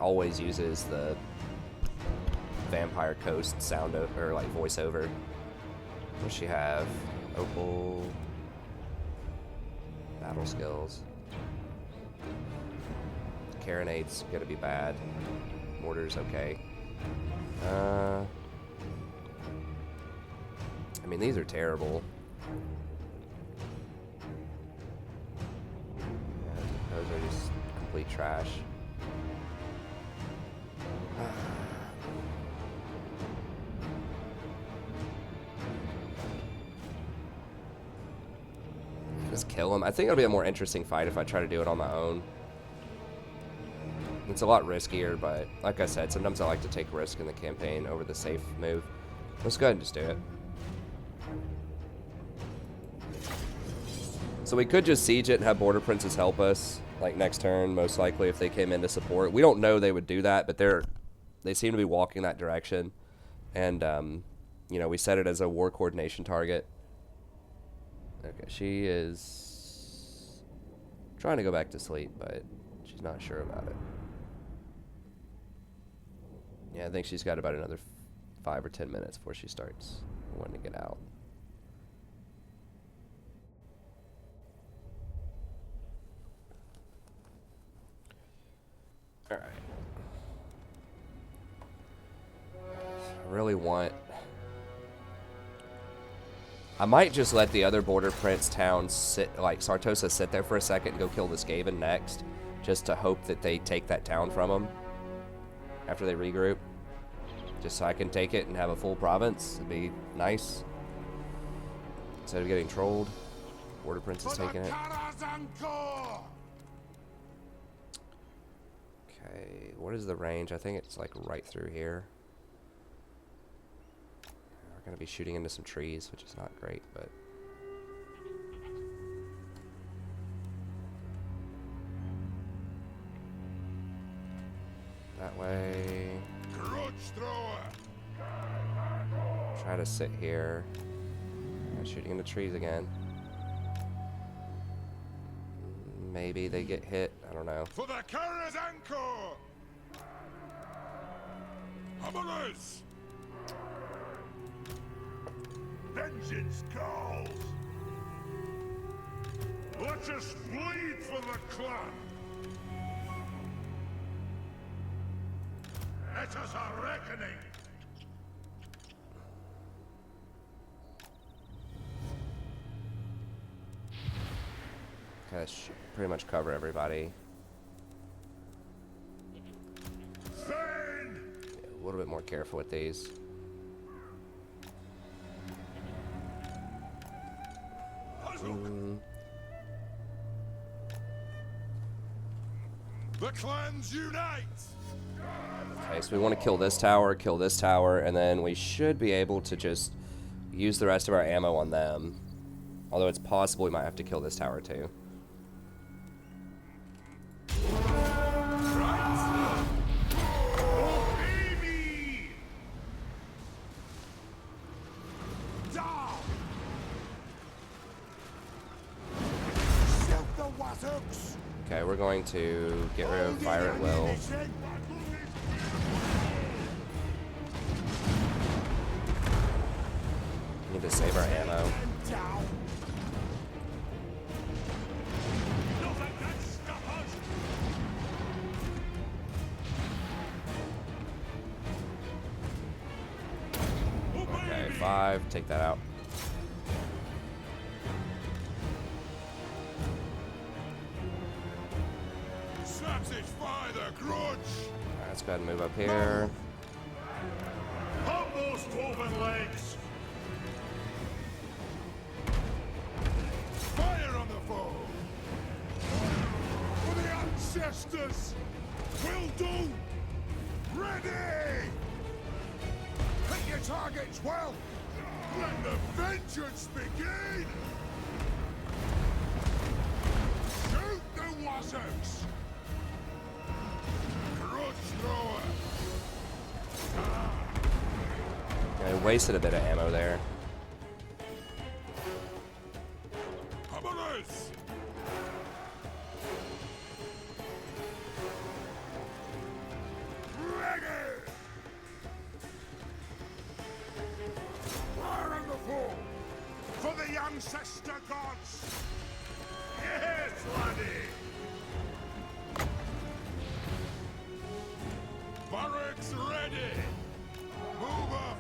Speaker 1: always uses the Vampire Coast sound or like voiceover. What does she have? Opal. Battle skills. Carronade's gonna be bad. Mortar's okay. I mean, these are terrible. Yeah, those are just complete trash. Just kill him. I think it'll be a more interesting fight if I try to do it on my own. It's a lot riskier, but like I said, sometimes I like to take risk in the campaign over the safe move. Let's go ahead and just do it. So we could just siege it and have Border Princes help us, like next turn, most likely, if they came in to support. We don't know they would do that, but they seem to be walking that direction. And, you know, we set it as a war coordination target. Okay, she is trying to go back to sleep, but she's not sure about it. Yeah, I think she's got about another 5 or 10 minutes before she starts wanting to get out. All right. I really want I might just let the other border prince towns sit, like Sartosa, sit there for a second and go kill this Skaven next, just to hope that they take that town from them after they regroup. Just so I can take it and have a full province. It'd be nice. Instead of getting trolled, border prince is taking it. Okay, what is the range? I think it's like right through here. We're gonna be shooting into some trees, which is not great, but that way. Try to sit here. Shooting into trees again. Maybe they get hit. I don't know.
Speaker 10: For the Kara's Anchor! Hammerers! Vengeance calls! Let us bleed for the clan! Let us a reckoning!
Speaker 1: Okay, that should pretty much cover everybody. Yeah, a little bit more careful with these.
Speaker 10: The clans unite!
Speaker 1: Okay, so we want to kill this tower, and then we should be able to just use the rest of our ammo on them. Although it's possible we might have to kill this tower too. Okay, we're going to get rid of fire at will. Need to save our ammo. Okay, 5, take that out.
Speaker 10: Satisfy the grudge!
Speaker 1: Alright, let's go ahead and move up here.
Speaker 10: Pop those woven legs! Fire on the foe! For the ancestors! Will do! Ready! Hit your targets well! Let the vengeance begin! Shoot the wazzocks!
Speaker 1: I wasted a bit of ammo there.
Speaker 10: Hammerers! Ready! Fire on the foe! For the ancestor gods! Yes, laddie! Barracks ready! Move up!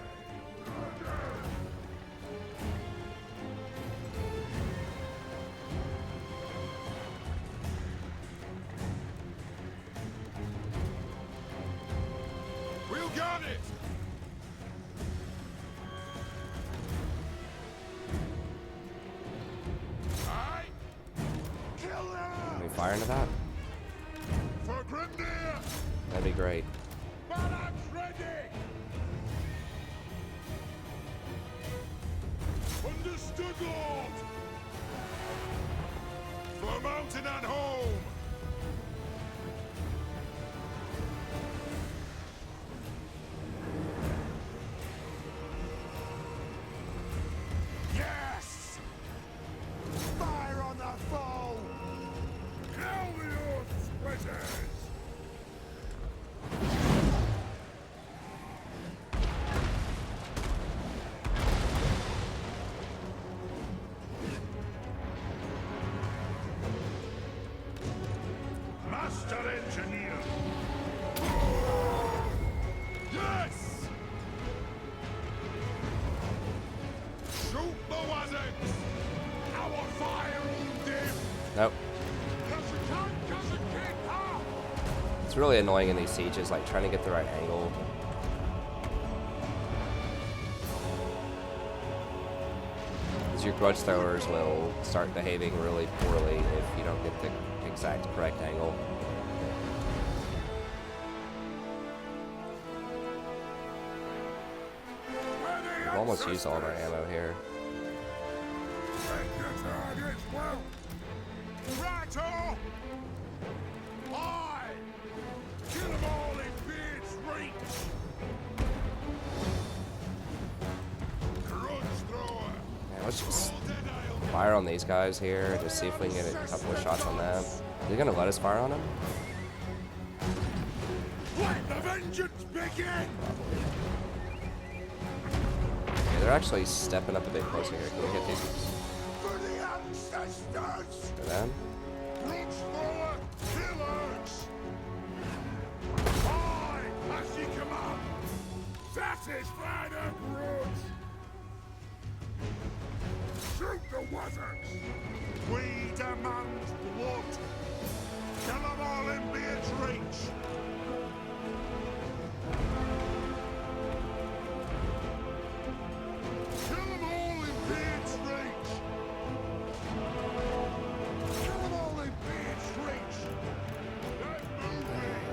Speaker 10: We'll got it! Aye! Kill them!
Speaker 1: Can we fire into that?
Speaker 10: For Grimnir!
Speaker 1: That'd be great.
Speaker 10: Barracks ready! Understood, Lord! For mountain and home! Yes! Fire on the foe! Hell the earth's wizards! Master engineer! Yes! Shoot the wazoo!
Speaker 1: Nope. It's really annoying in these sieges, like trying to get the right angle. Because your grudge throwers will start behaving really poorly if you don't get the exact correct angle. We've almost used all of our ammo here.
Speaker 10: Rattle! Aye! Kill them all in Beard's reach! Grudge thrower!
Speaker 1: Man, let's just fire on these guys here, just see if we can get a couple of shots on them. Are they gonna let us fire on them?
Speaker 10: Let the vengeance begin!
Speaker 1: Yeah, they're actually stepping up a bit closer here. Can we hit these?
Speaker 10: For the ancestors!
Speaker 1: For them?
Speaker 10: Grudge thrower, killers! Aye, as ye command! Satisfy the grudge! Shoot the wizards! We demand blood! Kill them all in Beard's reach! Kill them all in Beard's reach! Kill them all in Beard's reach! They're moving!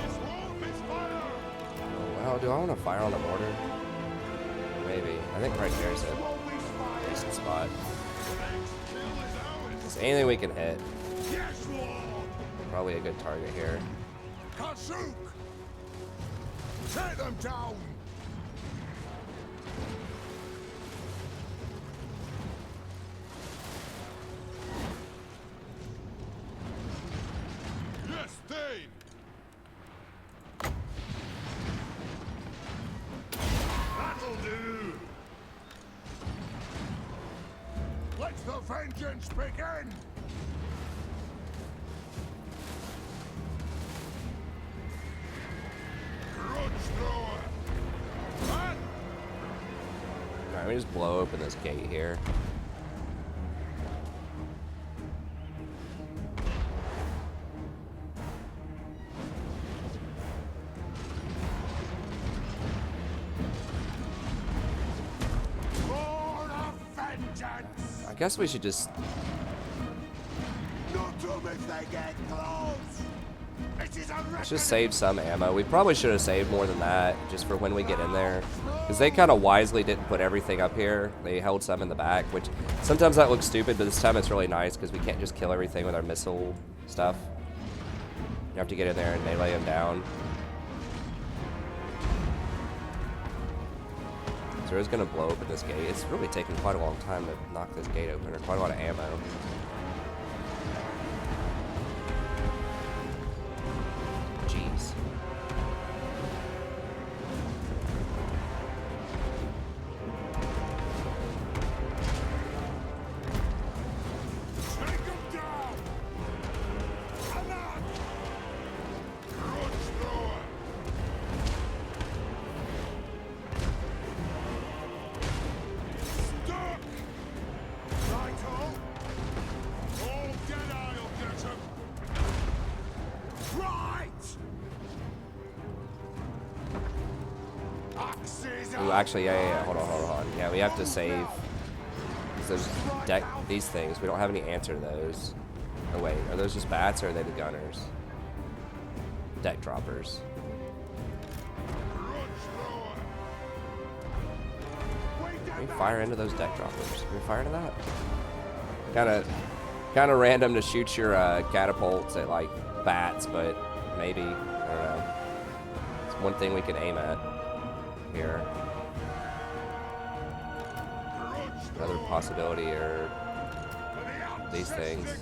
Speaker 10: This wolf is fire!
Speaker 1: Oh, wow, do I want to fire on the mortar? Maybe. I think right here's a decent spot. Is anything we can hit?
Speaker 10: Yes, Lord!
Speaker 1: Probably a good target here.
Speaker 10: Kasuk! Take them down! Yes, Dane! That'll do! Let the vengeance begin! Grudge thrower! Man!
Speaker 1: Alright, we just blow open this gate here.
Speaker 10: For the vengeance!
Speaker 1: I guess we should just...
Speaker 10: Not them if they get close! It is a
Speaker 1: Let's just save some ammo. We probably should have saved more than that, just for when we get in there. Because they kind of wisely didn't put everything up here. They held some in the back, which sometimes that looks stupid, but this time it's really nice because we can't just kill everything with our missile stuff. You have to get in there and melee them down. So we're just going to blow open this gate. It's really taken quite a long time to knock this gate open, or quite a lot of ammo. Jeez.
Speaker 10: Take them down! Come on! Grudge thrower! Stuck! Right-o! All Deadeye will get him! Right! Axes
Speaker 1: Ooh, actually, yeah. Hold on. Yeah, we have to save. 'Cause those these things, we don't have any answer to those. Oh wait, are those just bats or are they the gunners? Deck droppers. Can we fire into those deck droppers? Can we fire into that? Kind of random to shoot your catapults at like bats, but maybe, I don't know. It's one thing we can aim at here. Another possibility are these things.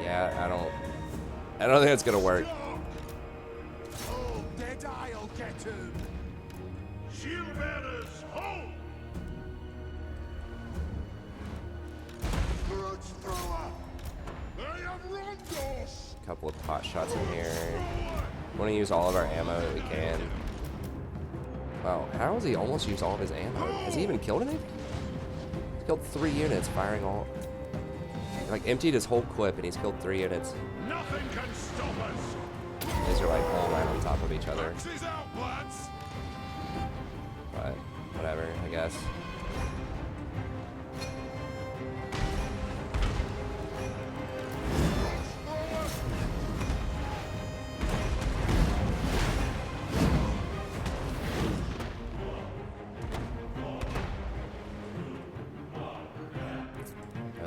Speaker 1: Yeah, I don't think it's gonna work.
Speaker 10: Oh, Deadeye'll get him! Shield bearers, hold! Grudge thrower! They have rondos!
Speaker 1: Couple of pot shots in here. Want to use all of our ammo that we can. Wow, how has he almost used all of his ammo? Has he even killed anything? He's killed 3 units firing all. Like, emptied his whole clip and he's killed 3 units.
Speaker 10: Nothing can stop us.
Speaker 1: These are like all right on top of each other.
Speaker 10: Axes out, lads.
Speaker 1: But, whatever, I guess.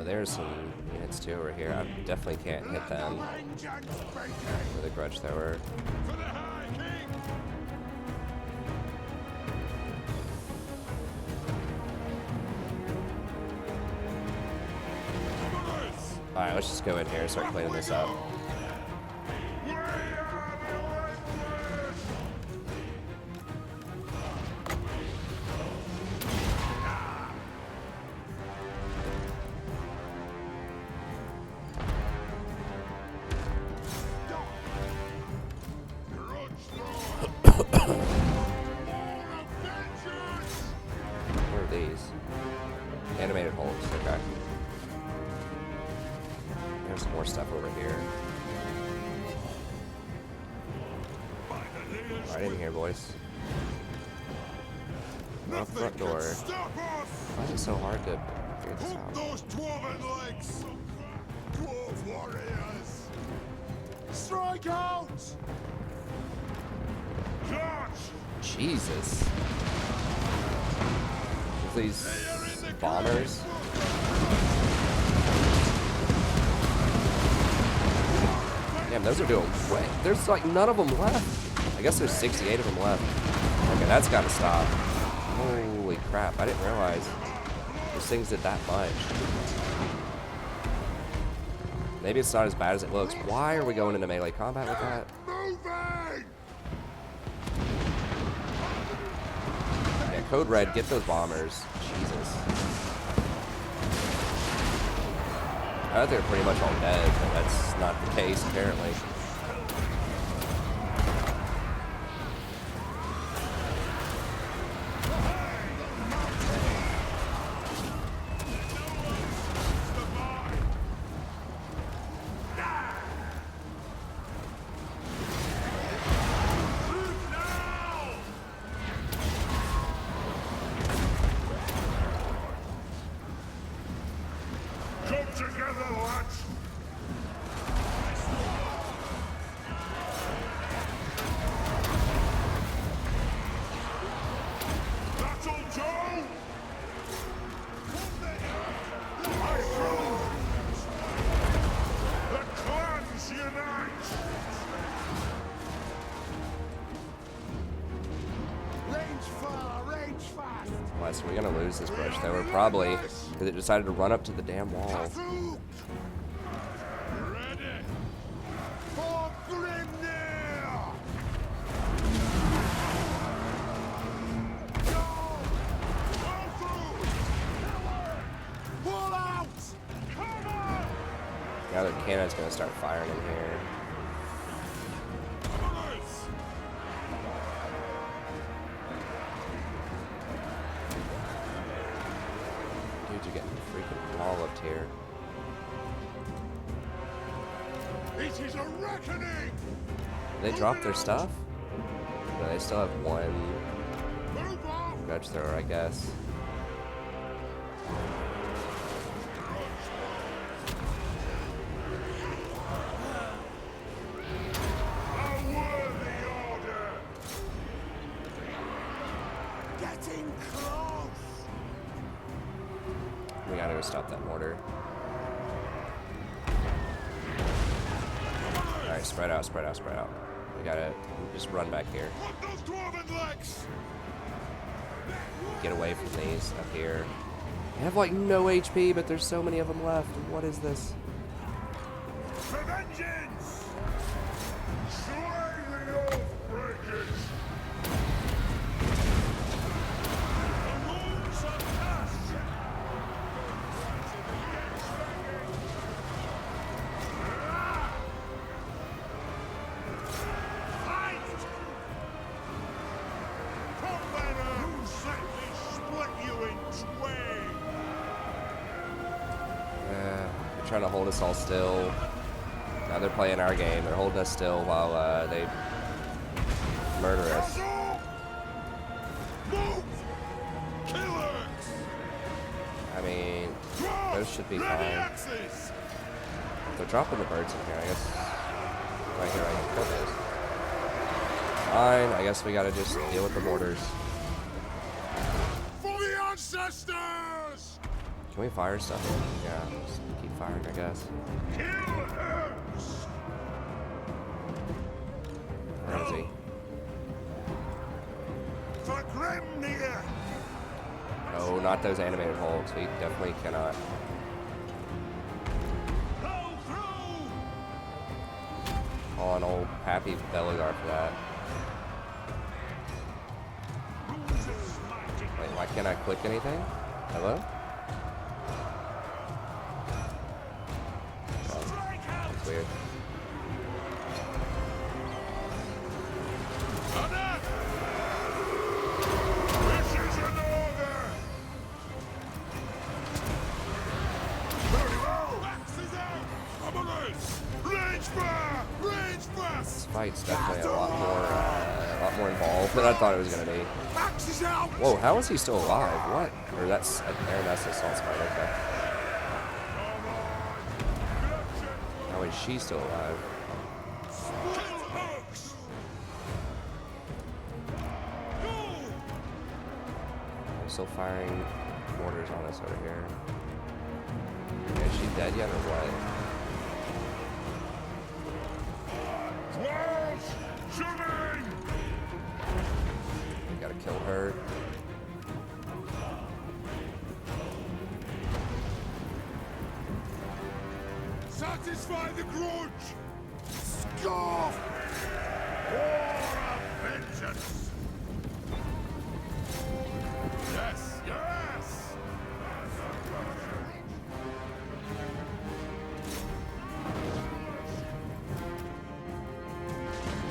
Speaker 1: There's some units too over here. I definitely can't hit them with a grudge thrower. Alright, let's just go in here and start cleaning this up. What are these? Animated holes, okay. There's some more stuff over here. Right in here, boys. Off the front door. Why is it so hard to figure this out?
Speaker 10: Those dwarven legs! Dwarf warriors! Strike out!
Speaker 1: Jesus. These bombers. Damn, those are doing way. There's like none of them left. I guess there's 68 of them left. Okay, that's gotta stop. Holy crap, I didn't realize those things did that much. Maybe it's not as bad as it looks. Why are we going into melee combat with that? Yeah, Code Red, get those bombers. Jesus. I thought they were pretty much all dead, but that's not the case, apparently. So we're gonna lose this brush though. We're probably because it decided to run up to the damn wall. Now the cannon's gonna start firing in here. Dudes are getting freaking walloped here.
Speaker 10: It is a reckoning.
Speaker 1: They dropped their stuff? No, they still have one grudge thrower, I guess. We gotta go stop that mortar. Alright, spread out, spread out, spread out. We gotta just run back here. Get away from these up here. They have like no HP, but there's so many of them left. What is this?
Speaker 10: For vengeance! Slay the oath-breakers! The rules are cast! Fight! Come then, who set me split you in twain!
Speaker 1: trying to hold us all still. Now they're playing our game. They're holding us still while they murder us. I mean, those should be fine. They're dropping the birds in here, I guess. Right here, I can kill those. Fine, I guess we gotta just deal with the mortars.
Speaker 10: For the ancestors!
Speaker 1: Can we fire stuff? Yeah, just keep firing, I guess. Where is he?
Speaker 10: For Grimnir!
Speaker 1: Oh, not those animated holes. We definitely cannot. On old happy Belegar for that. Wait, why can't I click anything? Hello? Oh, that's weird. This fight's definitely a lot more involved than I thought it was gonna be. Whoa, how is he still alive? What? Or that's Aaron, that's the assault fight, okay. How is she still alive? I'm still firing mortars on us over here. Okay, is she dead yet or what? We gotta kill her.
Speaker 10: Satisfy the grudge! Scoff! War of vengeance! Yes, yes!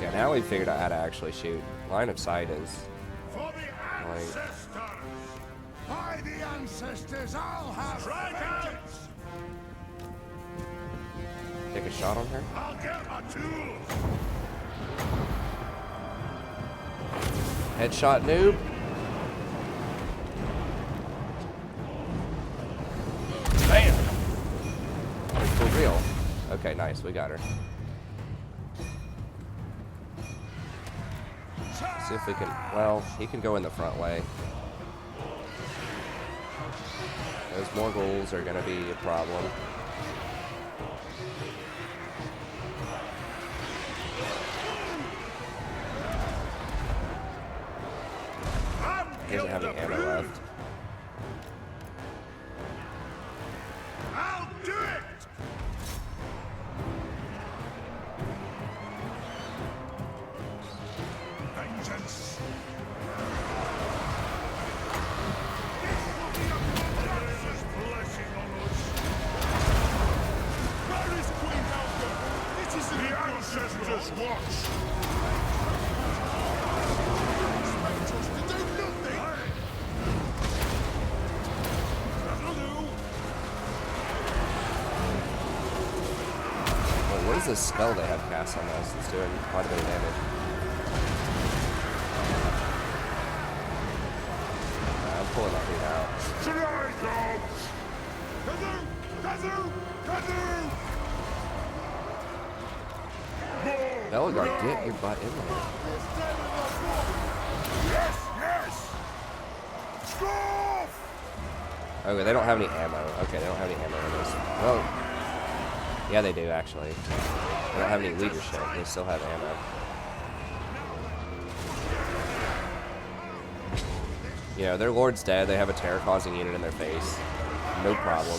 Speaker 1: Yeah, now we figured out how to actually shoot. Line of sight is
Speaker 10: For the ancestors! By the ancestors, I'll have vengeance!
Speaker 1: take a shot on her.
Speaker 10: I'll get my tools!
Speaker 1: Headshot noob. Bam! For real. Okay, nice. We got her. See if we can. Well, he can go in the front way. Those Morghuls are going to be a problem. He doesn't have any ammo left.
Speaker 10: I'll do it! Vengeance! Blessing on us! Where is Queen Helga? This is the ancestors' watch!
Speaker 1: What is this spell they have cast on us? It's doing quite a bit of damage. I'm pulling that dude out. Belegar, get your butt in there.
Speaker 10: Yes, yes! Scoff!
Speaker 1: Okay, they don't have any ammo. Okay, they don't have any ammo in this. Well, yeah, they do actually. They don't have any leadership. They still have ammo. You know, their lord's dead. They have a terror-causing unit in their face. No problem.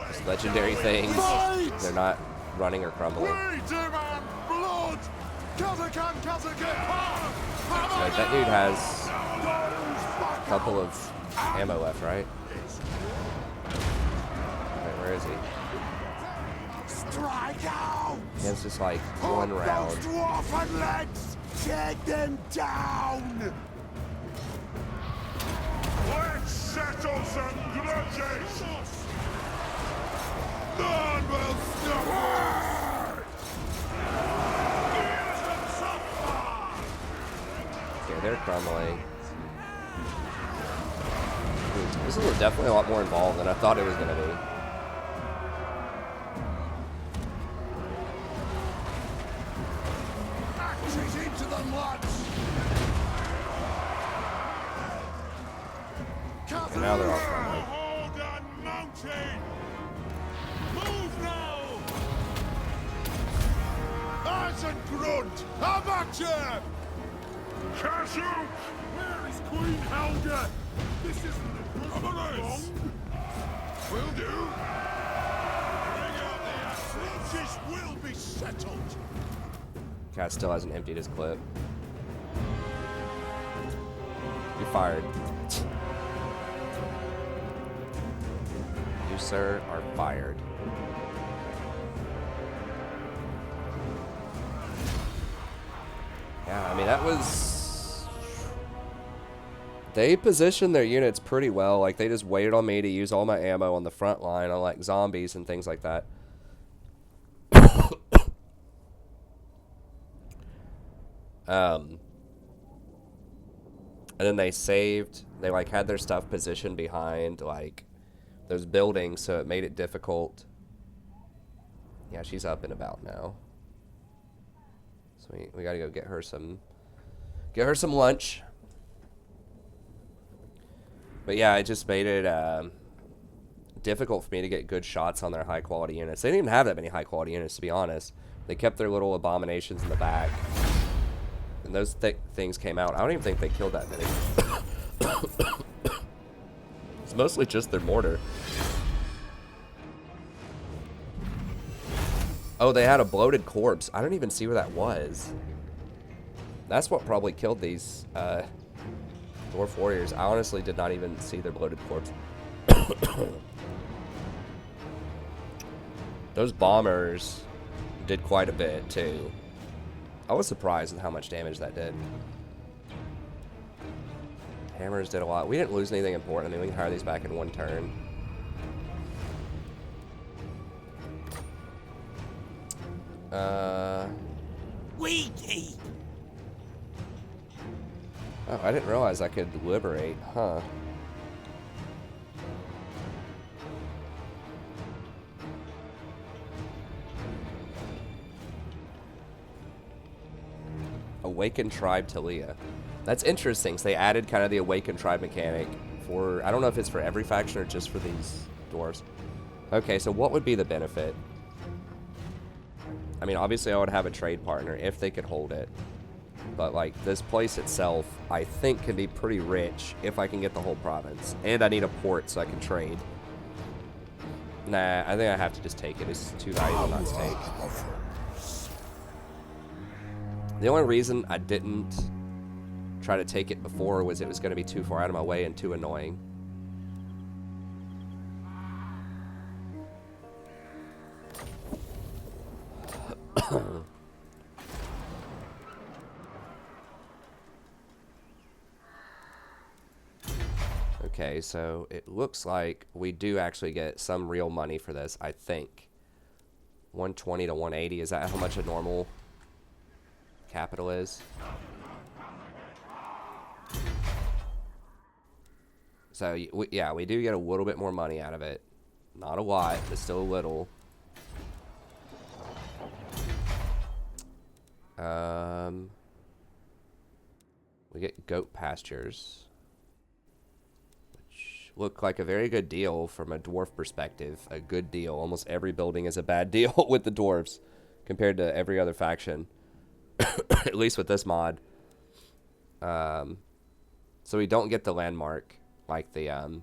Speaker 1: Just legendary things. They're not running or crumbling. Like, that dude has a couple of ammo left, right? Wait, where is he?
Speaker 10: Strike out!
Speaker 1: He has just like one round.
Speaker 10: Dwarf and legs! Take them down! Let's settle some grudges!
Speaker 1: Okay, they're crumbling. This is definitely a lot more involved than I thought it was going to be.
Speaker 2: Axes into them, lads!
Speaker 1: And now they're all crumbling.
Speaker 10: Hold on, mountain! Move now! As and grunt! Have action! Castle! Where is Queen Helga? This isn't a good song. Will do. Bring out the axes. This will be settled.
Speaker 1: Cat still hasn't emptied his clip. You're fired. You, sir, are fired. Yeah, I mean, that was... They positioned their units pretty well. Like, they just waited on me to use all my ammo on the front line on, like, zombies and things like that. And then they saved... They, like, had their stuff positioned behind, like, those buildings, so it made it difficult. Yeah, she's up and about now. So we gotta go get her some lunch. But yeah, it just made it difficult for me to get good shots on their high quality units. They didn't even have that many high quality units, to be honest. They kept their little abominations in the back. And those things came out. I don't even think they killed that many. It's mostly just their mortar. Oh, they had a bloated corpse. I don't even see where that was. That's what probably killed these Dwarf warriors. I honestly did not even see their bloated corpse. Those bombers did quite a bit, too. I was surprised with how much damage that did. Hammers did a lot. We didn't lose anything important. I mean, we can hire these back in one turn.
Speaker 9: Weedy.
Speaker 1: Oh, I didn't realize I could liberate, huh? Awakened Tribe Talia. That's interesting. So they added kind of the Awakened Tribe mechanic for, I don't know if it's for every faction or just for these dwarves. Okay, so what would be the benefit? I mean, obviously I would have a trade partner if they could hold it. But, like, this place itself, I think, can be pretty rich if I can get the whole province. And I need a port so I can trade. Nah, I think I have to just take it. It's too valuable not to take. The only reason I didn't try to take it before was it was going to be too far out of my way and too annoying. Okay, so it looks like we do actually get some real money for this, I think. 120 to 180, is that how much a normal capital is? So, yeah, we do get a little bit more money out of it. Not a lot, but still a little. We get goat pastures, which look like a very good deal from a dwarf perspective. A good deal. Almost every building is a bad deal with the dwarves compared to every other faction. At least with this mod. So we don't get the landmark like the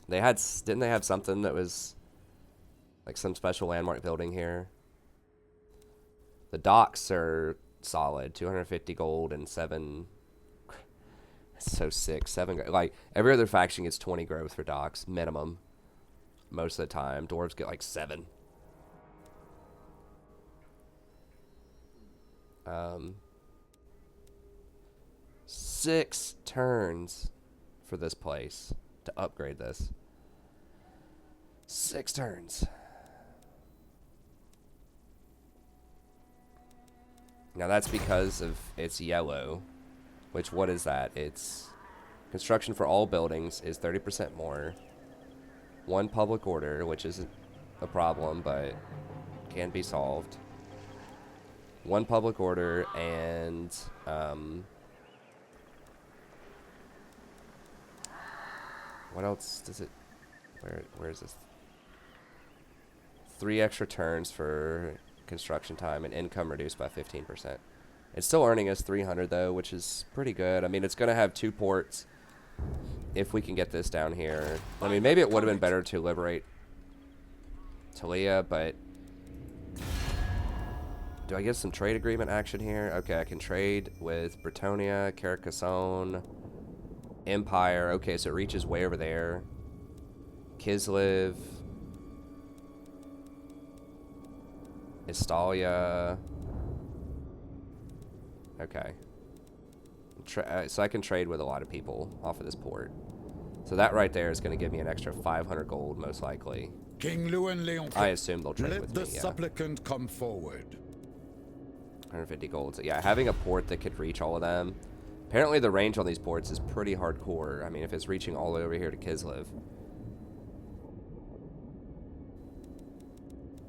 Speaker 1: they had, didn't they have something that was like some special landmark building here? The docks are solid, 250 gold and 7. That's so sick. 7, like every other faction gets 20 growth for docks minimum most of the time. Dwarves get like 7. 6 turns for this place to upgrade this. 6 turns. Now that's because of it's yellow, which what is that? It's construction for all buildings is 30% more. 1 public order, which isn't a problem, but can be solved. 1 public order and what else does it? Where is this? 3 extra turns for construction time and income reduced by 15%. It's still earning us 300 though, which is pretty good. I mean, it's gonna have 2 ports if we can get this down here. I mean, maybe it would have been better to liberate Talia, but do I get some trade agreement action here? Okay, I can trade with Bretonia, Carcassonne, Empire. Okay, so it reaches way over there. Kislev, Estalia. Okay. So I can trade with a lot of people off of this port. So that right there is going to give me an extra 500 gold, most likely.
Speaker 5: King Louis Leon.
Speaker 1: I assume they'll trade
Speaker 5: Let
Speaker 1: with
Speaker 5: the
Speaker 1: me, yeah.
Speaker 5: supplicant come forward.
Speaker 1: 150 gold. So yeah, having a port that could reach all of them. Apparently the range on these ports is pretty hardcore. I mean, if it's reaching all over here to Kislev,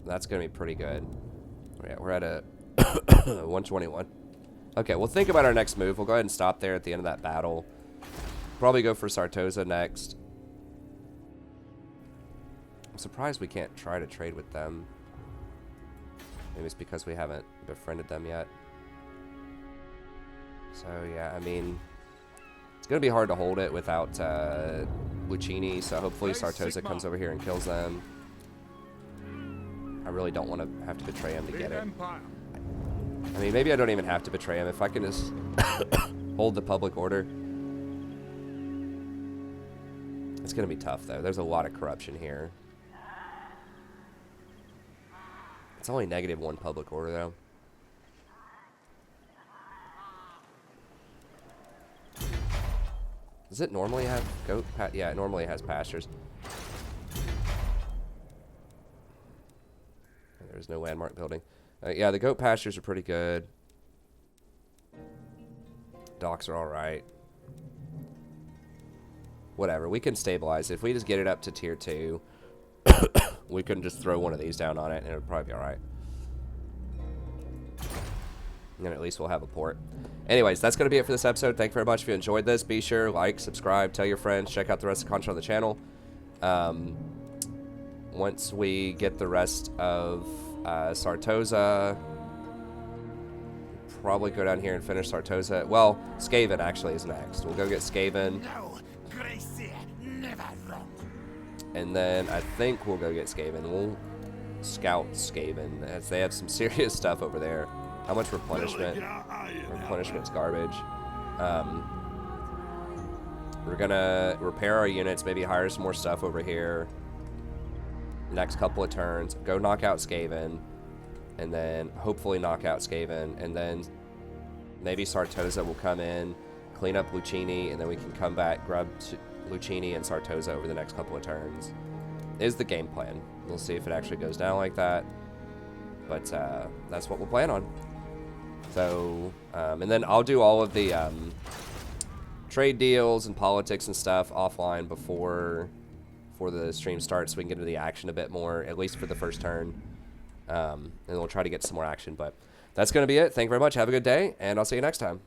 Speaker 1: that's going to be pretty good. Yeah, we're at a 121. Okay, we'll think about our next move. We'll go ahead and stop there at the end of that battle. Probably go for Sartosa next. I'm surprised we can't try to trade with them. Maybe it's because we haven't befriended them yet. So, yeah, I mean, it's going to be hard to hold it without Lucchini, so hopefully Sartosa comes over here and kills them. I really don't want to have to betray him to get it. I mean, maybe I don't even have to betray him. If I can just hold the public order. It's going to be tough, though. There's a lot of corruption here. It's only -1 public order, though. Does it normally have goat? Yeah, it normally has pastures. There's no landmark building. Yeah, the goat pastures are pretty good. Docks are alright. Whatever, we can stabilize it. If we just get it up to tier 2, we can just throw one of these down on it and it would probably be alright. And at least we'll have a port. Anyways, that's going to be it for this episode. Thank you very much. If you enjoyed this, be sure, like, subscribe, tell your friends, check out the rest of the content on the channel. Once we get the rest of Sartosa, probably go down here and finish Sartosa. Well, Skaven actually is next. We'll go get Skaven.
Speaker 9: No, Gracie, never wrong.
Speaker 1: And then I think we'll go get Skaven. We'll scout Skaven, as they have some serious stuff over there. How much replenishment? Replenishment's garbage. We're gonna repair our units, maybe hire some more stuff over here. Next couple of turns, go knock out Skaven, and then hopefully knock out Skaven, and then maybe Sartosa will come in, clean up Lucchini, and then we can come back, grab Lucchini and Sartosa over the next couple of turns. Is the game plan. We'll see if it actually goes down like that, but that's what we'll plan on. So, and then I'll do all of the trade deals and politics and stuff offline before the stream starts, so we can get into the action a bit more, at least for the first turn. And we'll try to get some more action, but that's going to be it. Thank you very much. Have a good day, and I'll see you next time.